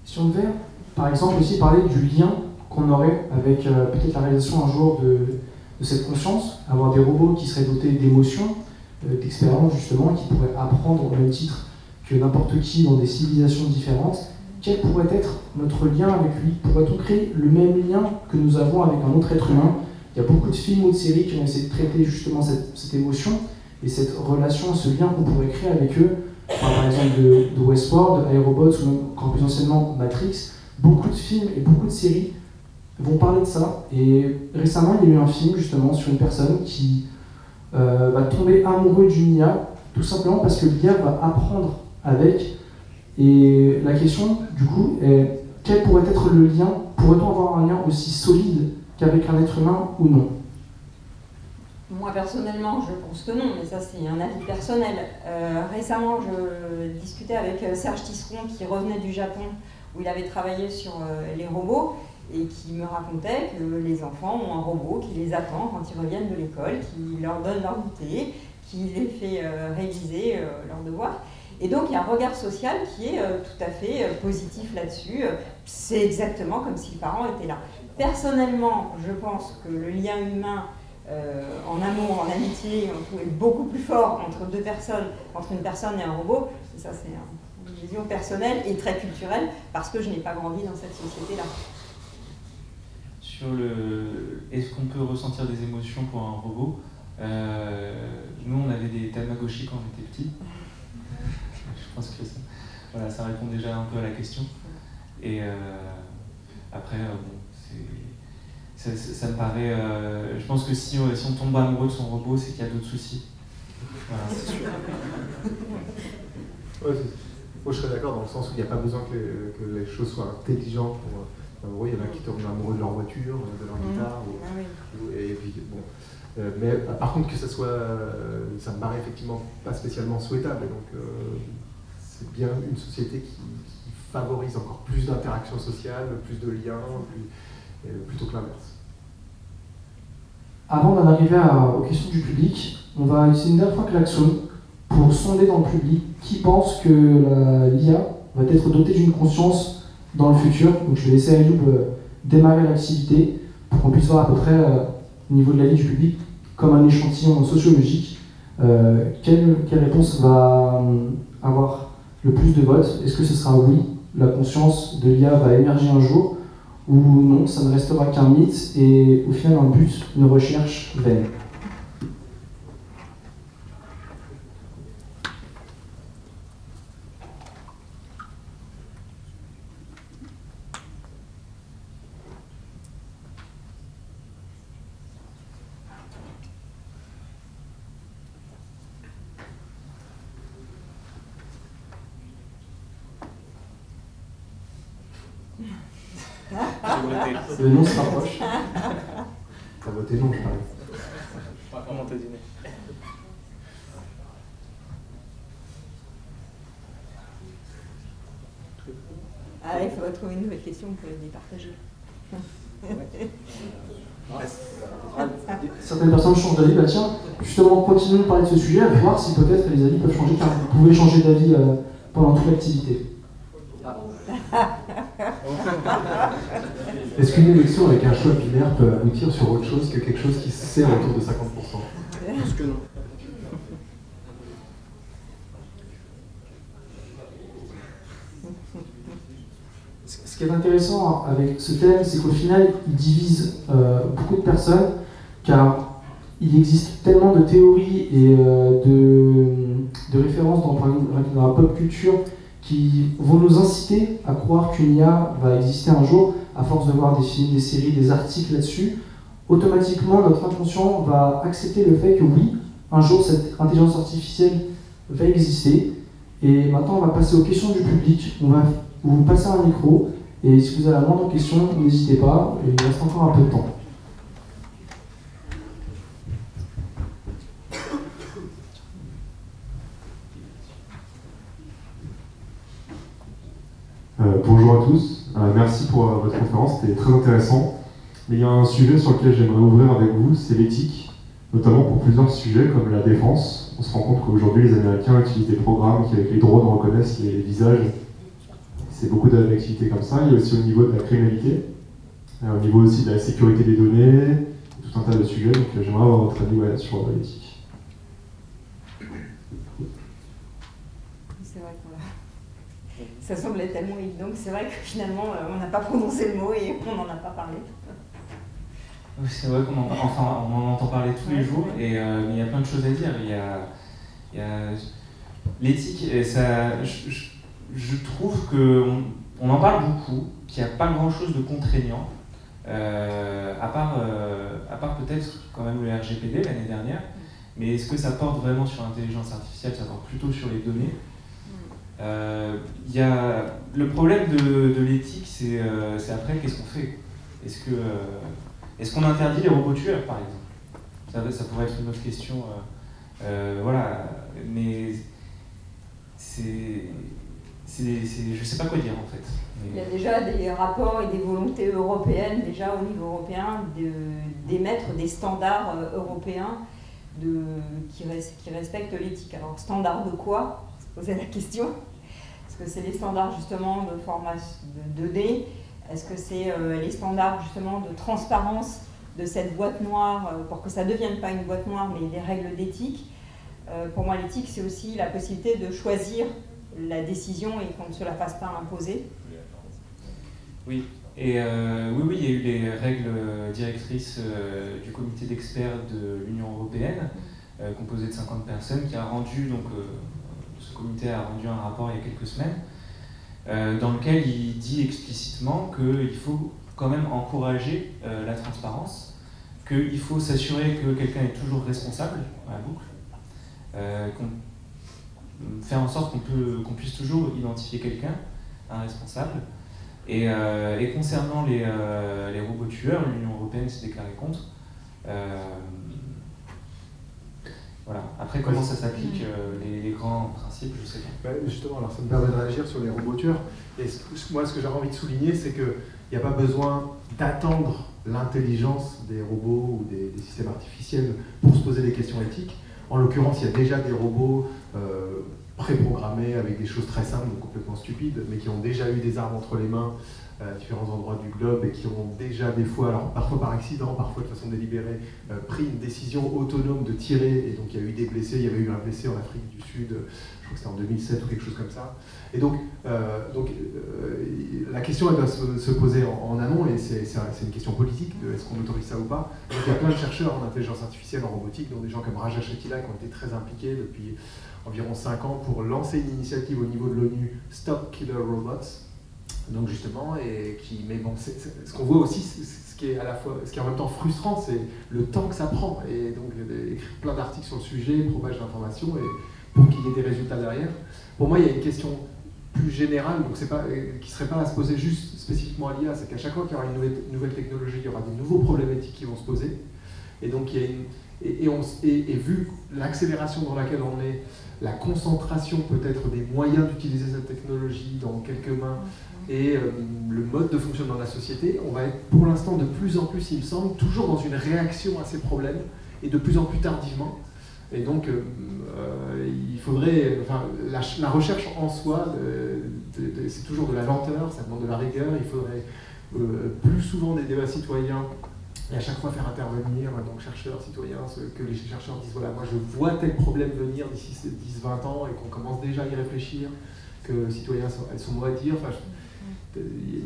Si on devait, par exemple, aussi parler du lien qu'on aurait avec peut-être la réalisation un jour de cette conscience, avoir des robots qui seraient dotés d'émotions, d'expériences justement, qui pourraient apprendre au même titre que n'importe qui dans des civilisations différentes, quel pourrait être notre lien avec lui? Pourrait-on créer le même lien que nous avons avec un autre être humain? Il y a beaucoup de films ou de séries qui ont essayé de traiter justement cette émotion et cette relation, ce lien qu'on pourrait créer avec eux. Par exemple de Westworld, de iRobots ou même encore plus anciennement Matrix. Beaucoup de films et beaucoup de séries vont parler de ça. Et récemment, il y a eu un film justement sur une personne qui va tomber amoureux d'une IA, tout simplement parce que l'IA va apprendre avec. Et la question, du coup, est quel pourrait être le lien? Pourrait-on avoir un lien aussi solide qu'avec un être humain ou non? Moi personnellement, je pense que non, mais ça c'est un avis personnel. Récemment, je discutais avec Serge Tisseron qui revenait du Japon où il avait travaillé sur les robots et qui me racontait que les enfants ont un robot qui les attend quand ils reviennent de l'école, qui leur donne leur goûter, qui les fait réviser leurs devoirs. Et donc il y a un regard social qui est tout à fait positif là-dessus. C'est exactement comme si les parents étaient là. Personnellement, je pense que le lien humain en amour, en amitié, est beaucoup plus fort entre deux personnes, entre une personne et un robot. Et ça, c'est une vision personnelle et très culturelle, parce que je n'ai pas grandi dans cette société-là. Sur est-ce qu'on peut ressentir des émotions pour un robot? Nous, on avait des Tamagotchi quand on était petits. Je pense que ça répond déjà un peu à la question. Et après, bon, ça me paraît... je pense que si on tombe amoureux de son robot, c'est qu'il y a d'autres soucis. Voilà. C'est sûr. Ouais, moi je serais d'accord dans le sens où il n'y a pas besoin que les choses soient intelligentes pour amoureux. Il y en a qui tombent amoureux de leur voiture, de leur guitare. Et puis, bon. Mais par contre que ça soit, ça me paraît effectivement pas spécialement souhaitable. Et donc c'est bien une société qui favorise encore plus d'interactions sociales, plus de liens, plutôt que l'inverse. Avant d'en arriver aux questions du public, on va utiliser une dernière fois Klaxon pour sonder dans le public qui pense que l'IA va être dotée d'une conscience dans le futur. Donc je vais laisser Ayoub démarrer l'activité pour qu'on puisse voir à peu près au niveau de la vie du public comme un échantillon sociologique. Quelle réponse va avoir le plus de votes? Est-ce que ce sera oui, la conscience de l'IA va émerger un jour, ou non, ça ne restera qu'un mythe et au final un but, une recherche vaine? Le nom se rapproche. T'as voté non, je parie. Comment t'as dîné? Ah, il faudrait trouver une nouvelle question, vous pouvez les partager. Certaines personnes changent d'avis, bah tiens, justement, continuons de parler de ce sujet, à voir si peut-être les avis peuvent changer, car vous pouvez changer d'avis pendant toute l'activité. Est-ce qu'une élection avec un choix binaire peut aboutir sur autre chose que quelque chose qui se sert autour de 50%? Je pense que non. Ce qui est intéressant avec ce thème, c'est qu'au final, il divise beaucoup de personnes, car il existe tellement de théories et de références dans la pop culture qui vont nous inciter à croire qu'une IA va exister un jour, à force de voir des films, des séries, des articles là-dessus. Automatiquement, notre inconscient va accepter le fait que oui, un jour, cette intelligence artificielle va exister. Et maintenant, on va passer aux questions du public. On va vous passer un micro. Et si vous avez la moindre question, n'hésitez pas. Il reste encore un peu de temps. Bonjour à tous, merci pour votre conférence, c'était très intéressant. Mais il y a un sujet sur lequel j'aimerais ouvrir avec vous, c'est l'éthique, notamment pour plusieurs sujets comme la défense. On se rend compte qu'aujourd'hui les Américains utilisent des programmes qui avec les drones reconnaissent les visages. C'est beaucoup d'activités comme ça. Il y a aussi au niveau de la criminalité, au niveau aussi de la sécurité des données, tout un tas de sujets. Donc j'aimerais avoir votre avis sur l'éthique. C'est vrai qu'on l'a. Ça semblait tellement évident que c'est vrai que finalement on n'a pas prononcé le mot et on n'en a pas parlé. Oui, c'est vrai qu'on en entend parler tous les jours, et il y a plein de choses à dire. Il y a l'éthique, et ça, je trouve qu'on en parle beaucoup, qu'il n'y a pas grand-chose de contraignant, à part peut-être quand même le RGPD l'année dernière, mais est-ce que ça porte vraiment sur l'intelligence artificielle? Ça porte plutôt sur les données. Le problème de l'éthique, c'est après, qu'est-ce qu'on fait? Est-ce qu'on interdit les robots tueurs, par exemple? Ça pourrait être une autre question. Voilà, mais je sais pas quoi dire en fait. Mais... Il y a déjà des rapports et des volontés européennes, déjà au niveau européen, d'émettre des standards européens qui respectent l'éthique. Alors, standards de quoi? On se posait la question. Est-ce que c'est les standards justement de format de données? Est-ce que c'est les standards justement de transparence de cette boîte noire pour que ça ne devienne pas une boîte noire mais des règles d'éthique? Pour moi, l'éthique, c'est aussi la possibilité de choisir la décision et qu'on ne se la fasse pas imposer. Oui, et oui, il y a eu les règles directrices du comité d'experts de l'Union européenne, composé de 50 personnes, qui a rendu, donc ce comité a rendu un rapport il y a quelques semaines. dans lequel il dit explicitement qu'il faut quand même encourager la transparence, qu'il faut s'assurer que quelqu'un est toujours responsable à la boucle, faire en sorte qu'on puisse toujours identifier quelqu'un, un responsable. Et concernant les robots tueurs, l'Union européenne s'est déclarée contre. Voilà. Après, comment ça s'applique, les grands principes, je sais pas. Justement, alors ça me permet de réagir sur les robots tueurs. Et moi, ce que j'avais envie de souligner, c'est qu'il n'y a pas besoin d'attendre l'intelligence des robots ou des systèmes artificiels pour se poser des questions éthiques. En l'occurrence, il y a déjà des robots préprogrammés avec des choses très simples, complètement stupides, mais qui ont déjà eu des armes entre les mains à différents endroits du globe et qui ont déjà des fois, alors parfois par accident, parfois de façon délibérée, pris une décision autonome de tirer, et donc il y a eu des blessés, il y avait eu un blessé en Afrique du Sud, je crois que c'était en 2007 ou quelque chose comme ça. Et donc la question elle doit se poser en amont, et c'est une question politique de est-ce qu'on autorise ça ou pas. Donc il y a plein de chercheurs en intelligence artificielle, en robotique, dont des gens comme Raja Shetila qui ont été très impliqués depuis environ 5 ans pour lancer une initiative au niveau de l'ONU, Stop Killer Robots. Donc justement, mais bon, ce qu'on voit aussi, ce qui est en même temps frustrant, c'est le temps que ça prend. Et donc écrire plein d'articles sur le sujet, propage d'informations, et pour qu'il y ait des résultats derrière. Pour moi, il y a une question plus générale, donc qui ne serait pas à se poser juste spécifiquement à l'IA, c'est qu'à chaque fois qu'il y aura une nouvelle technologie, il y aura des nouveaux problématiques qui vont se poser. Et donc il y a vu l'accélération dans laquelle on est, la concentration peut-être des moyens d'utiliser cette technologie dans quelques mains, et le mode de fonctionnement de la société, on va être pour l'instant de plus en plus, il me semble, toujours dans une réaction à ces problèmes, et de plus en plus tardivement. Et donc, il faudrait, la recherche en soi, c'est toujours de la lenteur, ça demande de la rigueur, il faudrait plus souvent des débats citoyens, et à chaque fois faire intervenir, donc chercheurs, citoyens, que les chercheurs disent, voilà, moi je vois tel problème venir d'ici 10-20 ans, et qu'on commence déjà à y réfléchir, que les citoyens elles sont mots à dire.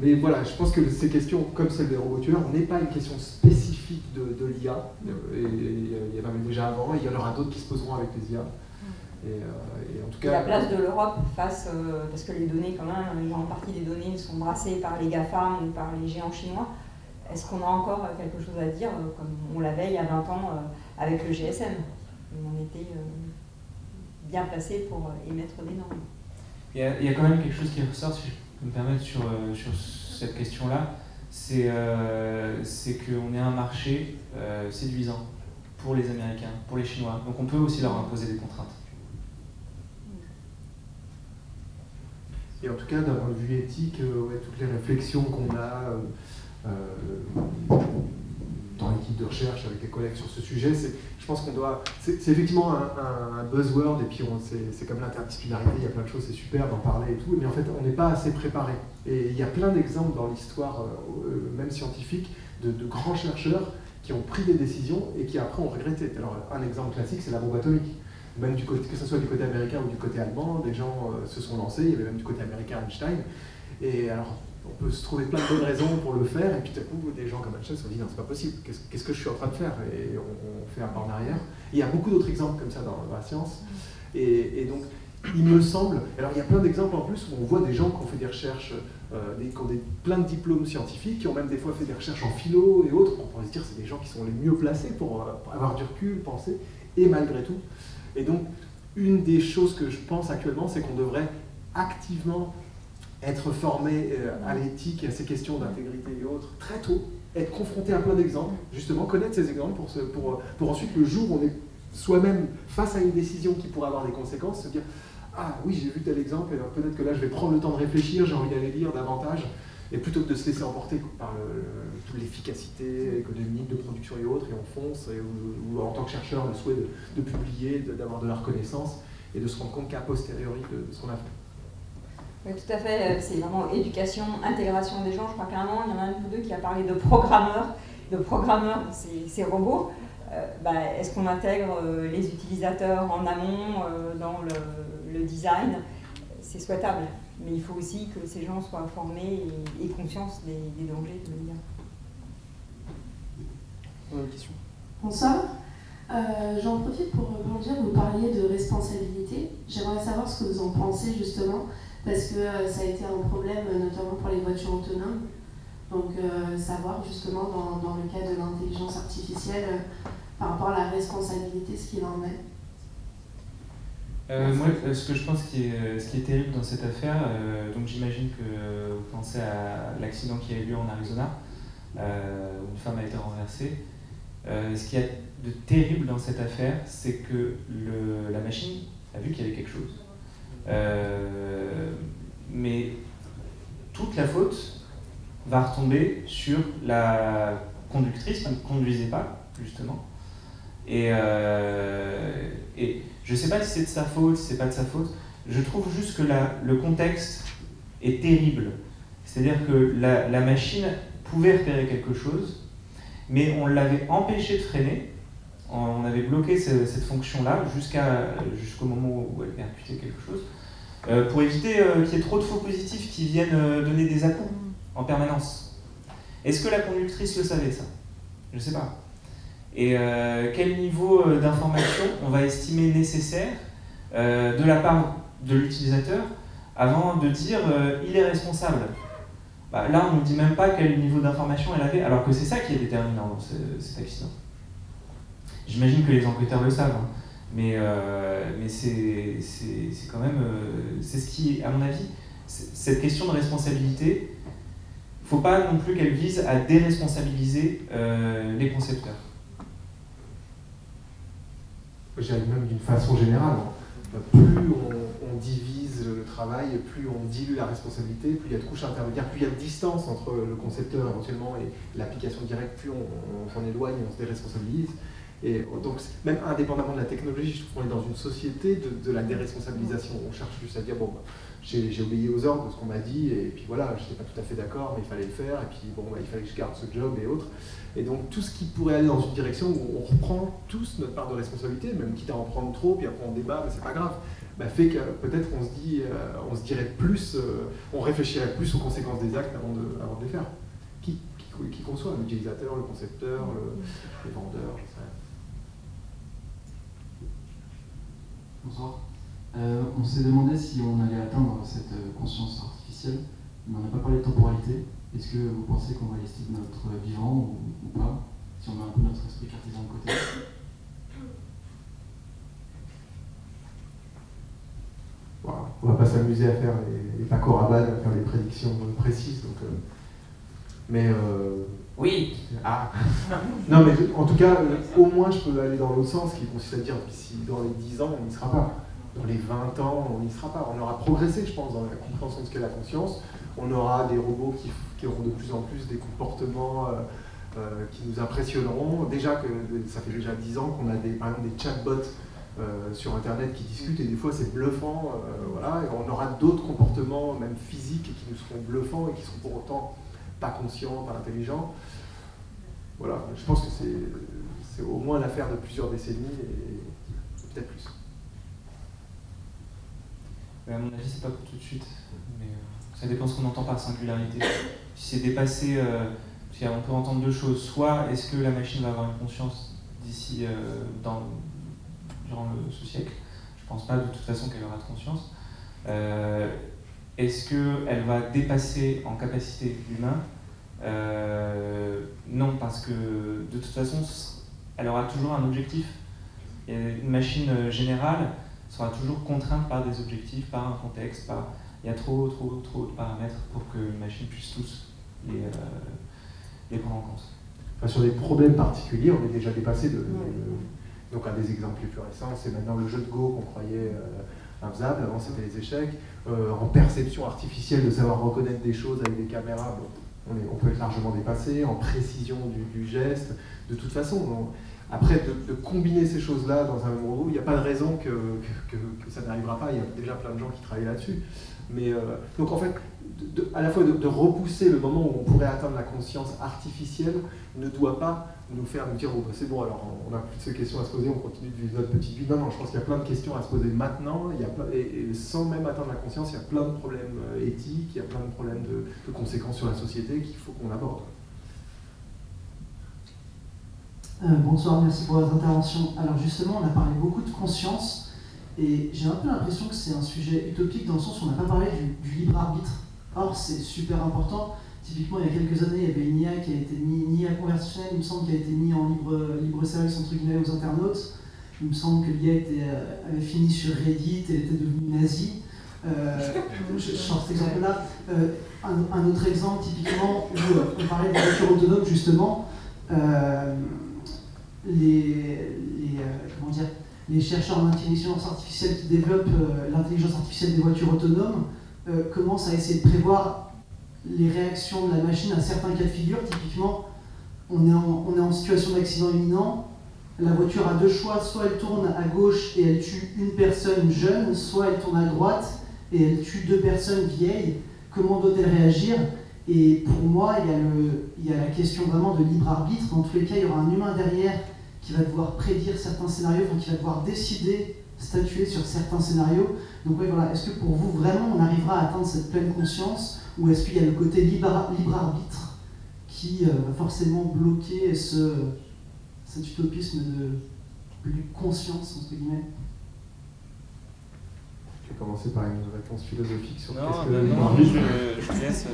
Mais voilà, je pense que ces questions, comme celle des robots tueurs, n'est pas une question spécifique de l'IA. Il y en avait déjà avant, et il y en aura d'autres qui se poseront avec les IA. Et en tout cas, la place de l'Europe face, parce que les données, quand même, une grande partie des données sont brassées par les GAFAM ou par les géants chinois. Est-ce qu'on a encore quelque chose à dire, comme on l'avait il y a 20 ans avec le GSM, où on était bien placé pour émettre des normes? Il y a quand même quelque chose qui ressort, si je peux me permettre, sur cette question-là, c'est qu'on est un marché séduisant pour les Américains, pour les Chinois. Donc on peut aussi leur imposer des contraintes. Et en tout cas, d'un point de vue éthique, toutes les réflexions qu'on a dans l'équipe de recherche avec les collègues sur ce sujet, je pense qu'on doit... C'est effectivement un buzzword, et puis c'est comme l'interdisciplinarité, il y a plein de choses, c'est super d'en parler et tout, mais en fait, on n'est pas assez préparé. Et il y a plein d'exemples dans l'histoire, même scientifique, de grands chercheurs qui ont pris des décisions et qui après ont regretté. Alors, un exemple classique, c'est la bombe atomique. Même que ce soit du côté américain ou du côté allemand, des gens se sont lancés, il y avait même du côté américain Einstein. Et alors, on peut se trouver plein de bonnes raisons pour le faire, et puis tout à coup, des gens comme Einstein se sont dit non, c'est pas possible, qu'est-ce que je suis en train de faire? Et on fait un pas en arrière. Et il y a beaucoup d'autres exemples comme ça dans la science. Et donc, il me semble, alors il y a plein d'exemples en plus où on voit des gens qui ont fait des recherches, qui ont plein de diplômes scientifiques, qui ont même des fois fait des recherches en philo et autres. On pourrait se dire que c'est des gens qui sont les mieux placés pour avoir du recul, penser, et malgré tout. Et donc, une des choses que je pense actuellement, c'est qu'on devrait activement être formé à l'éthique et à ces questions d'intégrité et autres très tôt, être confronté à plein d'exemples, justement, connaître ces exemples pour ensuite, le jour où on est soi-même face à une décision qui pourrait avoir des conséquences, se dire « Ah oui, j'ai vu tel exemple, et peut-être que là, je vais prendre le temps de réfléchir, j'ai envie d'aller lire davantage. » Et plutôt que de se laisser emporter par toute l'efficacité économique de production et autres, et on fonce, ou en tant que chercheur, le souhait de publier, d'avoir de la reconnaissance, et de se rendre compte qu'à posteriori de ce qu'on a fait. Oui, tout à fait. C'est vraiment éducation, intégration des gens. Je crois qu'à un moment, il y en a un ou deux qui a parlé de programmeurs ces robots. Est-ce qu'on intègre les utilisateurs en amont dans le design? C'est souhaitable, mais il faut aussi que ces gens soient formés et conscients des dangers de l'IA. Une question. Bonsoir. J'en profite pour rebondir, vous parliez de responsabilité. J'aimerais savoir ce que vous en pensez justement parce que ça a été un problème notamment pour les voitures autonomes. Donc savoir justement dans le cas de l'intelligence artificielle par rapport à la responsabilité, ce qu'il en est. Moi, ce que je pense ce qui est terrible dans cette affaire, donc j'imagine que vous pensez à l'accident qui a eu lieu en Arizona, où une femme a été renversée. Ce qu'il y a de terrible dans cette affaire, c'est que la machine a vu qu'il y avait quelque chose. Mais toute la faute va retomber sur la conductrice qui ne conduisait pas, justement. Et je ne sais pas si c'est de sa faute, si c'est pas de sa faute. Je trouve juste que le contexte est terrible. C'est-à-dire que la machine pouvait repérer quelque chose, mais on l'avait empêché de freiner. On avait bloqué cette fonction-là jusqu'au moment où elle percutait quelque chose, pour éviter qu'il y ait trop de faux positifs qui viennent donner des à-coups en permanence. Est-ce que la conductrice le savait, ça? Je ne sais pas. Et quel niveau d'information on va estimer nécessaire de la part de l'utilisateur avant de dire il est responsable? Là, on ne dit même pas quel niveau d'information elle avait, alors que c'est ça qui est déterminant dans cet accident. J'imagine que les enquêteurs le savent, hein, mais c'est quand même... c'est ce qui, à mon avis, cette question de responsabilité, il ne faut pas non plus qu'elle vise à déresponsabiliser les concepteurs. J'aime même d'une façon générale. Plus on divise le travail, plus on dilue la responsabilité, plus il y a de couches intermédiaires, plus il y a de distance entre le concepteur éventuellement et l'application directe, plus on s'en éloigne, on se déresponsabilise. Et donc, même indépendamment de la technologie, je trouve qu'on est dans une société de la déresponsabilisation. On cherche juste à dire, bon, j'ai obéi aux ordres de ce qu'on m'a dit, et puis voilà, je n'étais pas tout à fait d'accord, mais il fallait le faire, et puis bon, il fallait que je garde ce job et autres. Et donc, tout ce qui pourrait aller dans une direction où on reprend tous notre part de responsabilité, même quitte à en prendre trop, puis après on débat, mais c'est pas grave, fait que peut-être on se dirait plus, on réfléchirait plus aux conséquences des actes avant de les faire. Qui qu'on soit, l'utilisateur, le concepteur, les vendeurs, je sais. Bonsoir. On s'est demandé si on allait atteindre cette conscience artificielle, mais on n'a pas parlé de temporalité. Est-ce que vous pensez qu'on va rester de notre vivant ou pas, si on met un peu notre esprit cartésien de côté? Voilà. On ne va pas s'amuser à faire les Paco Rabanne, à faire des prédictions précises. Donc, oui. Ah. Non, mais en tout cas, au moins je peux aller dans l'autre sens, qui consiste à dire d'ici dans les 10 ans, on n'y sera pas. Dans les 20 ans, on n'y sera pas. On aura progressé, je pense, dans la compréhension de ce qu'est la conscience. On aura des robots qui auront de plus en plus des comportements qui nous impressionneront. Déjà que ça fait déjà 10 ans qu'on a par exemple des chatbots sur Internet qui discutent, et des fois c'est bluffant. Voilà. Et on aura d'autres comportements, même physiques, qui nous seront bluffants et qui seront pour autant pas conscients, pas intelligents. Voilà, je pense que c'est au moins l'affaire de plusieurs décennies et peut-être plus. À mon avis, c'est pas pour tout de suite, mais ça dépend ce qu'on entend par singularité. Si c'est dépassé, on peut entendre deux choses. Soit est-ce que la machine va avoir une conscience d'ici durant ce siècle? Je pense pas de toute façon qu'elle aura de conscience. Est-ce qu'elle va dépasser en capacité l'humain? Non, parce que de toute façon, elle aura toujours un objectif. Et une machine générale sera toujours contrainte par des objectifs, par un contexte, il y a trop de paramètres pour que une machine puisse tous les prendre en compte. Enfin, sur des problèmes particuliers, on est déjà dépassé donc un des exemples les plus récents, c'est maintenant le jeu de Go qu'on croyait infaisable, avant c'était les échecs. En perception artificielle, de savoir reconnaître des choses avec des caméras, bon, on peut être largement dépassé. En précision du geste, de toute façon. Après, de combiner ces choses-là dans un même robot, il n'y a pas de raison que ça n'arrivera pas. Il y a déjà plein de gens qui travaillent là-dessus. Mais donc en fait, à la fois de repousser le moment où on pourrait atteindre la conscience artificielle ne doit pas nous faire nous dire oh, bah, c'est bon, alors on n'a plus de ces questions à se poser, on continue de vivre notre petite vie. Non, je pense qu'il y a plein de questions à se poser maintenant, et sans même atteindre la conscience, il y a plein de problèmes éthiques, il y a plein de problèmes de conséquences sur la société qu'il faut qu'on aborde. Bonsoir, merci pour votre intervention. Alors justement, on a parlé beaucoup de conscience, Et j'ai un peu l'impression que c'est un sujet utopique dans le sens où on n'a pas parlé du libre arbitre. Or, c'est super important. Typiquement, il y a quelques années, il y avait une IA qui a été mise, une IA conversationnelle, il me semble, qui a été mise en libre service entre guillemets aux internautes. Il me semble que l'IA avait fini sur Reddit, elle était devenue nazie. Je sors cet exemple-là. Un autre exemple, typiquement, où on parlait des voitures autonomes, justement, les chercheurs en intelligence artificielle qui développent l'intelligence artificielle des voitures autonomes commencent à essayer de prévoir les réactions de la machine à certains cas de figure. Typiquement, on est en situation d'accident imminent, la voiture a deux choix, soit elle tourne à gauche et elle tue une personne jeune, soit elle tourne à droite et elle tue deux personnes vieilles. Comment doit-elle réagir? Et pour moi, il y a la question vraiment de libre arbitre. Dans tous les cas, il y aura un humain derrière qui va devoir prédire certains scénarios, qui va devoir décider, statuer sur certains scénarios. Donc oui, voilà, est-ce que pour vous, vraiment, on arrivera à atteindre cette pleine conscience, ou est-ce qu'il y a le côté libre arbitre qui va forcément bloquer cet utopisme de plus conscience, entre guillemets? Je vais commencer par une réponse philosophique sur qu'est-ce que le libre arbitre. Je te laisse,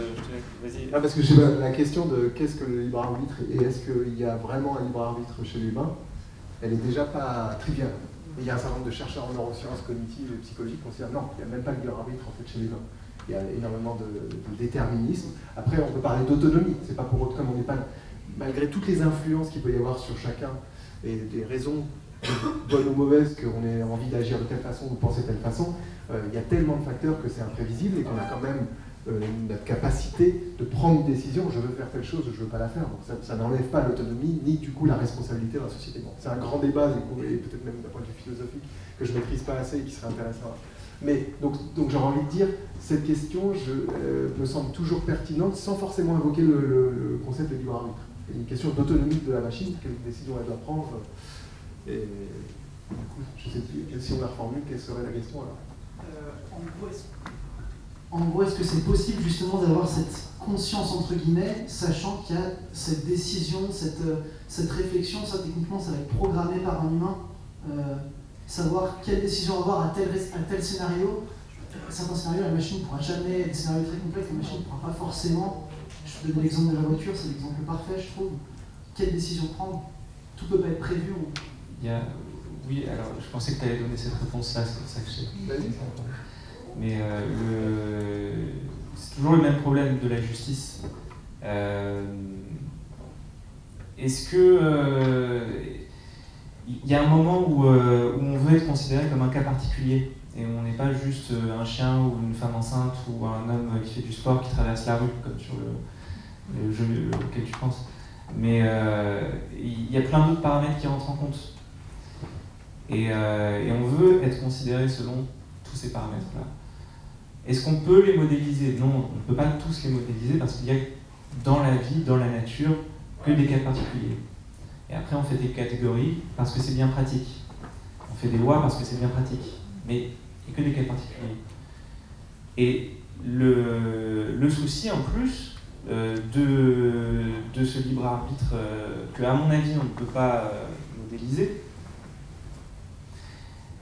vas-y. Parce que je sais pas, la question de qu'est-ce que le libre arbitre et est-ce qu'il y a vraiment un libre arbitre chez l'humain, elle est déjà pas triviale. Il y a un certain nombre de chercheurs en neurosciences cognitives et psychologiques qui considèrent non, il n'y a même pas de libre arbitre en fait chez l'humain. Il y a énormément de déterminisme. Après, on peut parler d'autonomie. C'est pas pour autant comme on n'est pas, malgré toutes les influences qu'il peut y avoir sur chacun et des raisons bonnes ou mauvaises qu'on ait envie d'agir de telle façon ou de penser de telle façon, il y a tellement de facteurs que c'est imprévisible et qu'on a quand même notre capacité de prendre une décision, je veux faire telle chose, je ne veux pas la faire. Donc ça n'enlève pas l'autonomie, ni du coup la responsabilité dans la société. Bon, c'est un grand débat, et peut-être même d'un point de vue philosophique, que je ne maîtrise pas assez et qui serait intéressant. Mais donc j'aurais envie de dire, cette question me semble toujours pertinente sans forcément invoquer le concept de libre arbitre. Il y a une question d'autonomie de la machine, quelle décision elle doit prendre. Et du coup, je ne sais plus si on la reformule, quelle serait la question alors? En gros, est-ce que c'est possible justement d'avoir cette conscience entre guillemets, sachant qu'il y a cette décision, cette réflexion, ça techniquement ça va être programmé par un humain, savoir quelle décision avoir à tel scénario. Certains scénarios, la machine ne pourra jamais, des scénarios très complexes, la machine ne pourra pas forcément. Je donne l'exemple de la voiture, c'est l'exemple parfait, je trouve. Quelle décision prendre? Tout peut pas être prévu. Oui, alors je pensais que tu allais donner cette réponse-là, c'est pour ça que je sais. Mais c'est toujours le même problème de la justice. Est-ce que il y a un moment où on veut être considéré comme un cas particulier et on n'est pas juste un chien ou une femme enceinte ou un homme qui fait du sport qui traverse la rue comme sur le jeu auquel tu penses. Mais il y a plein d'autres paramètres qui rentrent en compte. Et on veut être considéré selon tous ces paramètres-là. Est-ce qu'on peut les modéliser? Non, on ne peut pas tous les modéliser parce qu'il y a dans la vie, dans la nature, que des cas particuliers. Et après, on fait des catégories parce que c'est bien pratique. On fait des lois parce que c'est bien pratique. Mais il n'y a que des cas particuliers. Et le souci, en plus, de ce libre arbitre que, à mon avis, on ne peut pas modéliser,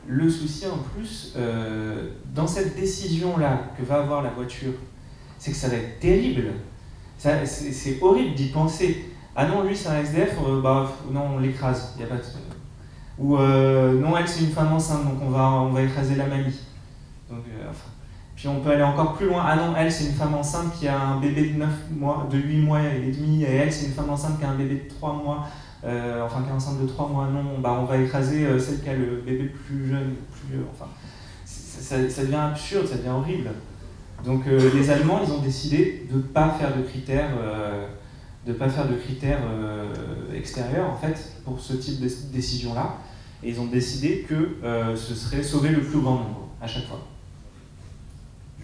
le souci en plus, dans cette décision-là que va avoir la voiture, c'est que ça va être terrible. C'est horrible d'y penser. Ah non, lui c'est un SDF, non, on l'écrase, il n'y a pas de... Ou non, elle c'est une femme enceinte, donc on va écraser la mamie. Donc, puis on peut aller encore plus loin. Ah non, elle c'est une femme enceinte qui a un bébé de 8 mois et demi, et elle c'est une femme enceinte qui a un bébé de 3 mois. Qui est enceinte de 3 mois, non, on va écraser celle qui a le bébé plus jeune, plus vieux, enfin, ça devient absurde, ça devient horrible. Donc les Allemands, ils ont décidé de ne pas faire de critères, extérieurs, en fait, pour ce type de décision-là, et ils ont décidé que ce serait sauver le plus grand nombre, à chaque fois.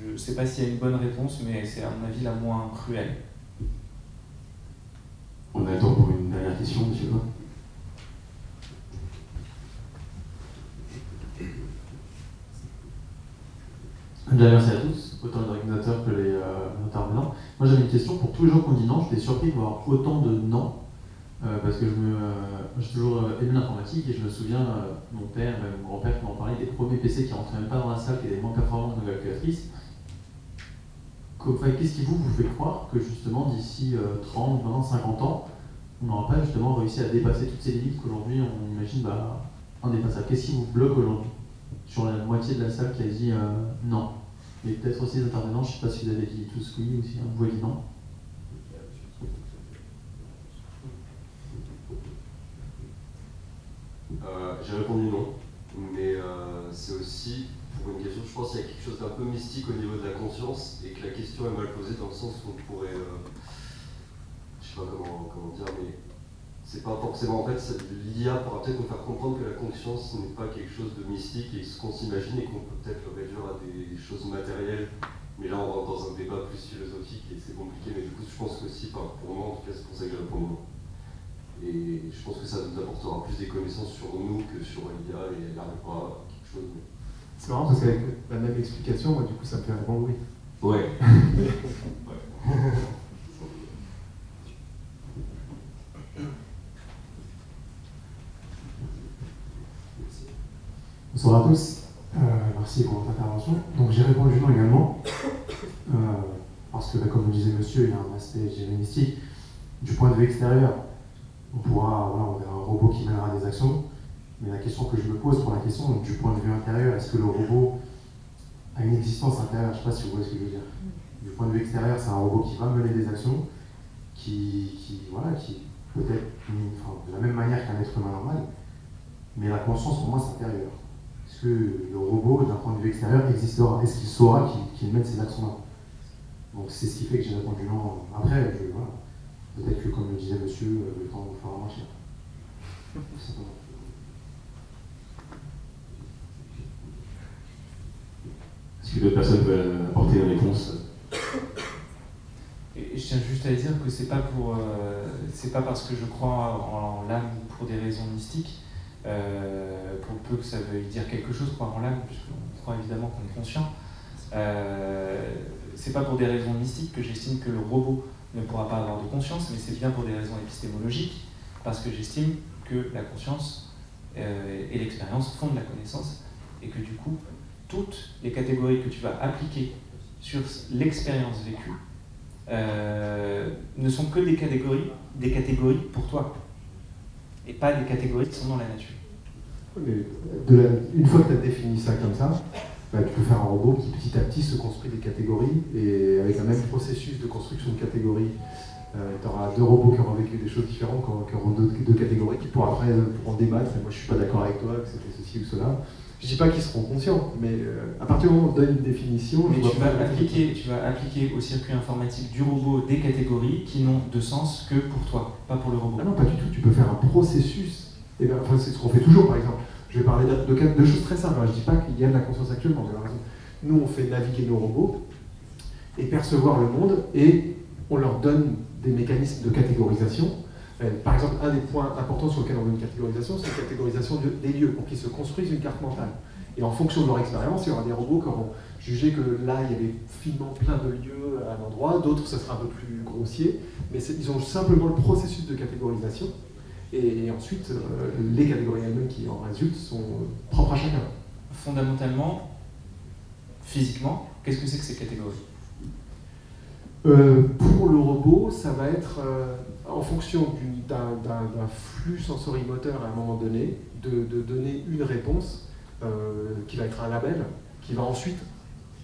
Je ne sais pas s'il y a une bonne réponse, mais c'est à mon avis la moins cruelle. On a le temps pour une dernière question, monsieur. Merci à tous, autant les organisateurs que les intervenants. Moi j'avais une question pour tous les gens qui ont dit non. J'étais surpris de voir autant de non. parce que j'ai toujours aimé l'informatique et je me souviens, mon père, mon grand-père qui m'en parlait des premiers PC qui rentraient même pas dans la salle, qui étaient moins performants que nos calculatrices. Qu'est-ce qui vous fait croire que justement d'ici 30, 20, 50 ans, on n'aura pas justement réussi à dépasser toutes ces limites qu'aujourd'hui on imagine indépassables? Qu'est-ce qui vous bloque aujourd'hui? Sur la moitié de la salle qui a dit non. Mais peut-être aussi les intervenants, je ne sais pas si vous avez dit tous oui ou si vous avez dit non. J'ai répondu non, mais c'est aussi pour une question, je pense qu'il y a quelque chose d'un peu mystique au niveau de la conscience et que la question est mal posée dans le sens où on pourrait, je sais pas comment dire, mais c'est pas forcément, en fait, l'IA pourra peut-être nous faire comprendre que la conscience n'est pas quelque chose de mystique et ce qu'on s'imagine et qu'on peut peut-être le réduire à des choses matérielles, mais là on rentre dans un débat plus philosophique et c'est compliqué, mais du coup je pense que si, pour moi en tout cas c'est pour ça que j'ai répondu non. Et je pense que ça nous apportera plus des connaissances sur nous que sur l'IA et elle arrivera à quelque chose. Mais... C'est marrant parce qu'avec la même explication, moi du coup ça me fait répondre oui. Ouais. Bonsoir à tous, merci pour votre intervention. Donc j'ai répondu non également, parce que comme le disait monsieur, il y a un aspect mystique. Du point de vue extérieur, on verra un robot qui mènera des actions, mais la question que je me pose pour la question, donc, du point de vue intérieur, est-ce que le robot a une existence intérieure? Je ne sais pas si vous voyez ce que je veux dire. Du point de vue extérieur, c'est un robot qui va mener des actions, qui peut-être de la même manière qu'un être humain normal, mais la conscience pour moi c'est intérieur. Est-ce que le robot, d'un point de vue extérieur, existera? Est-ce qu'il saura qu'il mène ces actions-là? Donc c'est ce qui fait que j'ai répondu non. Après, peut-être que comme le disait monsieur, le temps vous fera marcher. Est-ce que d'autres personnes peuvent apporter une réponse? Et je tiens juste à dire que c'est pas parce que je crois en l'âme ou pour des raisons mystiques, pour peu que ça veuille dire quelque chose, croire en l'âme, puisqu'on croit évidemment qu'on est conscient. C'est pas pour des raisons mystiques que j'estime que le robot ne pourra pas avoir de conscience, mais c'est bien pour des raisons épistémologiques, parce que j'estime que la conscience et l'expérience font de la connaissance, et que du coup, toutes les catégories que tu vas appliquer sur l'expérience vécue ne sont que des catégories pour toi, et pas des catégories qui sont dans la nature. Mais une fois que tu as défini ça comme ça, tu peux faire un robot qui petit à petit se construit des catégories, et avec un même processus de construction de catégories, tu auras deux robots qui auront vécu des choses différentes, qui auront deux catégories, qui pourront après débattre, et moi je suis pas d'accord avec toi, que c'était ceci ou cela. Je dis pas qu'ils seront conscients, mais à partir du moment où on donne une définition... Mais tu vas appliquer au circuit informatique du robot des catégories qui n'ont de sens que pour toi, pas pour le robot. Ah non, pas du tout, tu peux faire un processus, c'est ce qu'on fait toujours par exemple. Je vais parler de choses très simples, je ne dis pas qu'il y a de la conscience actuellement, vous avez raison. Nous on fait naviguer nos robots et percevoir le monde, et on leur donne des mécanismes de catégorisation. Par exemple, un des points importants sur lesquels on veut une catégorisation, c'est la catégorisation des lieux, pour qu'ils se construisent une carte mentale. Et en fonction de leur expérience, il y aura des robots qui auront jugé que là, il y avait finement plein de lieux à un endroit, d'autres, ça sera un peu plus grossier, mais ils ont simplement le processus de catégorisation, et ensuite, les catégories elles-mêmes qui en résultent sont propres à chacun. Fondamentalement, physiquement, qu'est-ce que c'est que ces catégories? Pour le robot, ça va être en fonction d'un flux sensorimoteur à un moment donné, de donner une réponse qui va être un label, qui va ensuite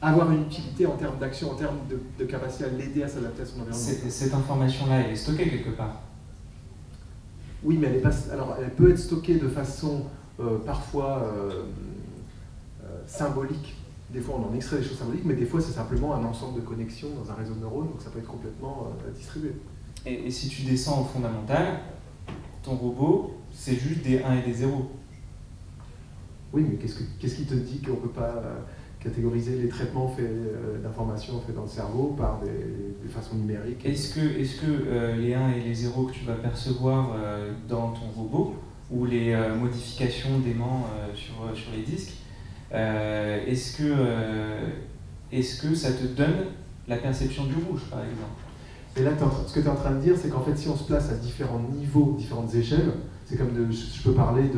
avoir une utilité en termes d'action, en termes de capacité à l'aider à s'adapter à son environnement. Cette information-là, elle est stockée quelque part? Oui, mais elle peut être stockée de façon parfois symbolique. Des fois, on en extrait des choses symboliques, mais des fois, c'est simplement un ensemble de connexions dans un réseau de neurones, donc ça peut être complètement distribué. Et si tu descends au fondamental, ton robot, c'est juste des 1 et des 0. Oui, mais qu'est-ce qui te dit qu'on ne peut pas catégoriser les traitements d'informations faits dans le cerveau par des façons numériques? Est-ce que les 1 et les 0 que tu vas percevoir dans ton robot, ou les modifications d'aimants sur les disques, est-ce que ça te donne la perception du rouge, par exemple? Mais là, ce que tu es en train de dire, c'est qu'en fait, si on se place à différents niveaux, différentes échelles, c'est comme je peux parler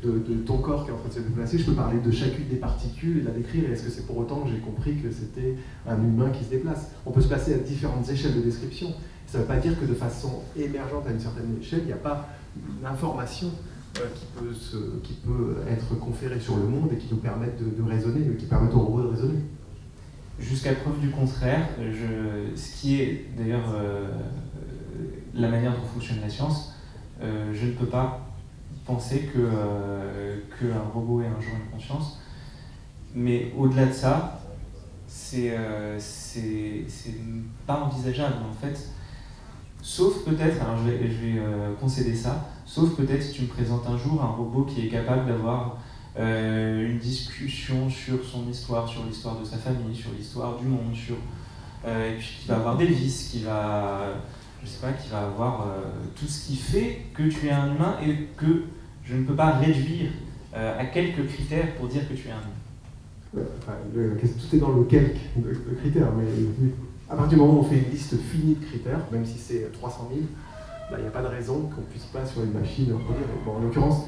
de ton corps qui est en train de se déplacer, je peux parler de chacune des particules et la décrire, et est-ce que c'est pour autant que j'ai compris que c'était un humain qui se déplace? On peut se placer à différentes échelles de description. Ça ne veut pas dire que de façon émergente à une certaine échelle, il n'y a pas une information qui peut être conférée sur le monde et qui nous permette de raisonner, qui permette au robot de raisonner. Jusqu'à preuve du contraire, ce qui est d'ailleurs la manière dont fonctionne la science, je ne peux pas penser qu'un robot ait un jour une conscience. Mais au-delà de ça, c'est pas envisageable en fait. Sauf peut-être, alors je vais concéder ça, sauf peut-être si tu me présentes un jour un robot qui est capable d'avoir une discussion sur son histoire, sur l'histoire de sa famille, sur l'histoire du monde, et puis qui va avoir des vices, qui va avoir tout ce qui fait que tu es un humain et que je ne peux pas réduire à quelques critères pour dire que tu es un humain. Tout est dans le quelque de critères, mais à partir du moment où on fait une liste finie de critères, même si c'est 300 000, il n'y a pas de raison qu'on ne puisse pas sur une machine reproduire. Bon, en l'occurrence,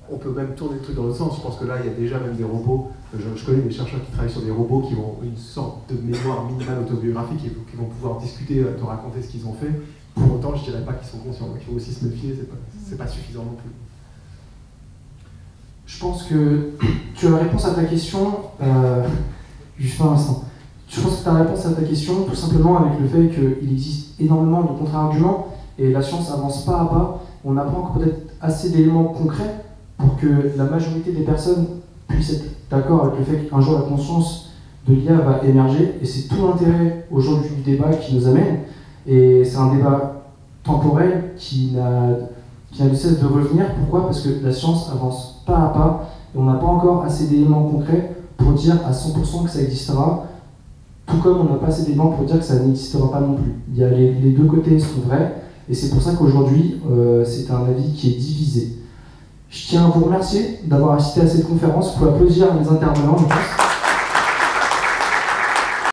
on peut même tourner le truc dans l'autre sens. Je pense que là, il y a déjà même des robots, je connais des chercheurs qui travaillent sur des robots qui ont une sorte de mémoire minimale autobiographique et qui vont pouvoir discuter, te raconter ce qu'ils ont fait. Pour autant, je ne dirais pas qu'ils sont conscients. Donc il faut aussi se méfier, c'est pas suffisant non plus. Je pense que tu as la réponse à ta question, juste un instant. Je pense que tu as la réponse à ta question tout simplement avec le fait qu'il existe énormément de contre-arguments et la science avance pas à pas. On n'a pas encore peut-être assez d'éléments concrets pour que la majorité des personnes puissent être d'accord avec le fait qu'un jour la conscience de l'IA va émerger. Et c'est tout l'intérêt aujourd'hui du débat qui nous amène. Et c'est un débat temporel qui n'a de cesse de revenir. Pourquoi? Parce que la science avance pas à pas et on n'a pas encore assez d'éléments concrets pour dire à 100% que ça existera. Tout comme on n'a pas assez d'éléments pour dire que ça n'existera pas non plus. Il y a les deux côtés sont vrais, et c'est pour ça qu'aujourd'hui, c'est un avis qui est divisé. Je tiens à vous remercier d'avoir assisté à cette conférence. Vous pouvez applaudir les intervenants, je pense.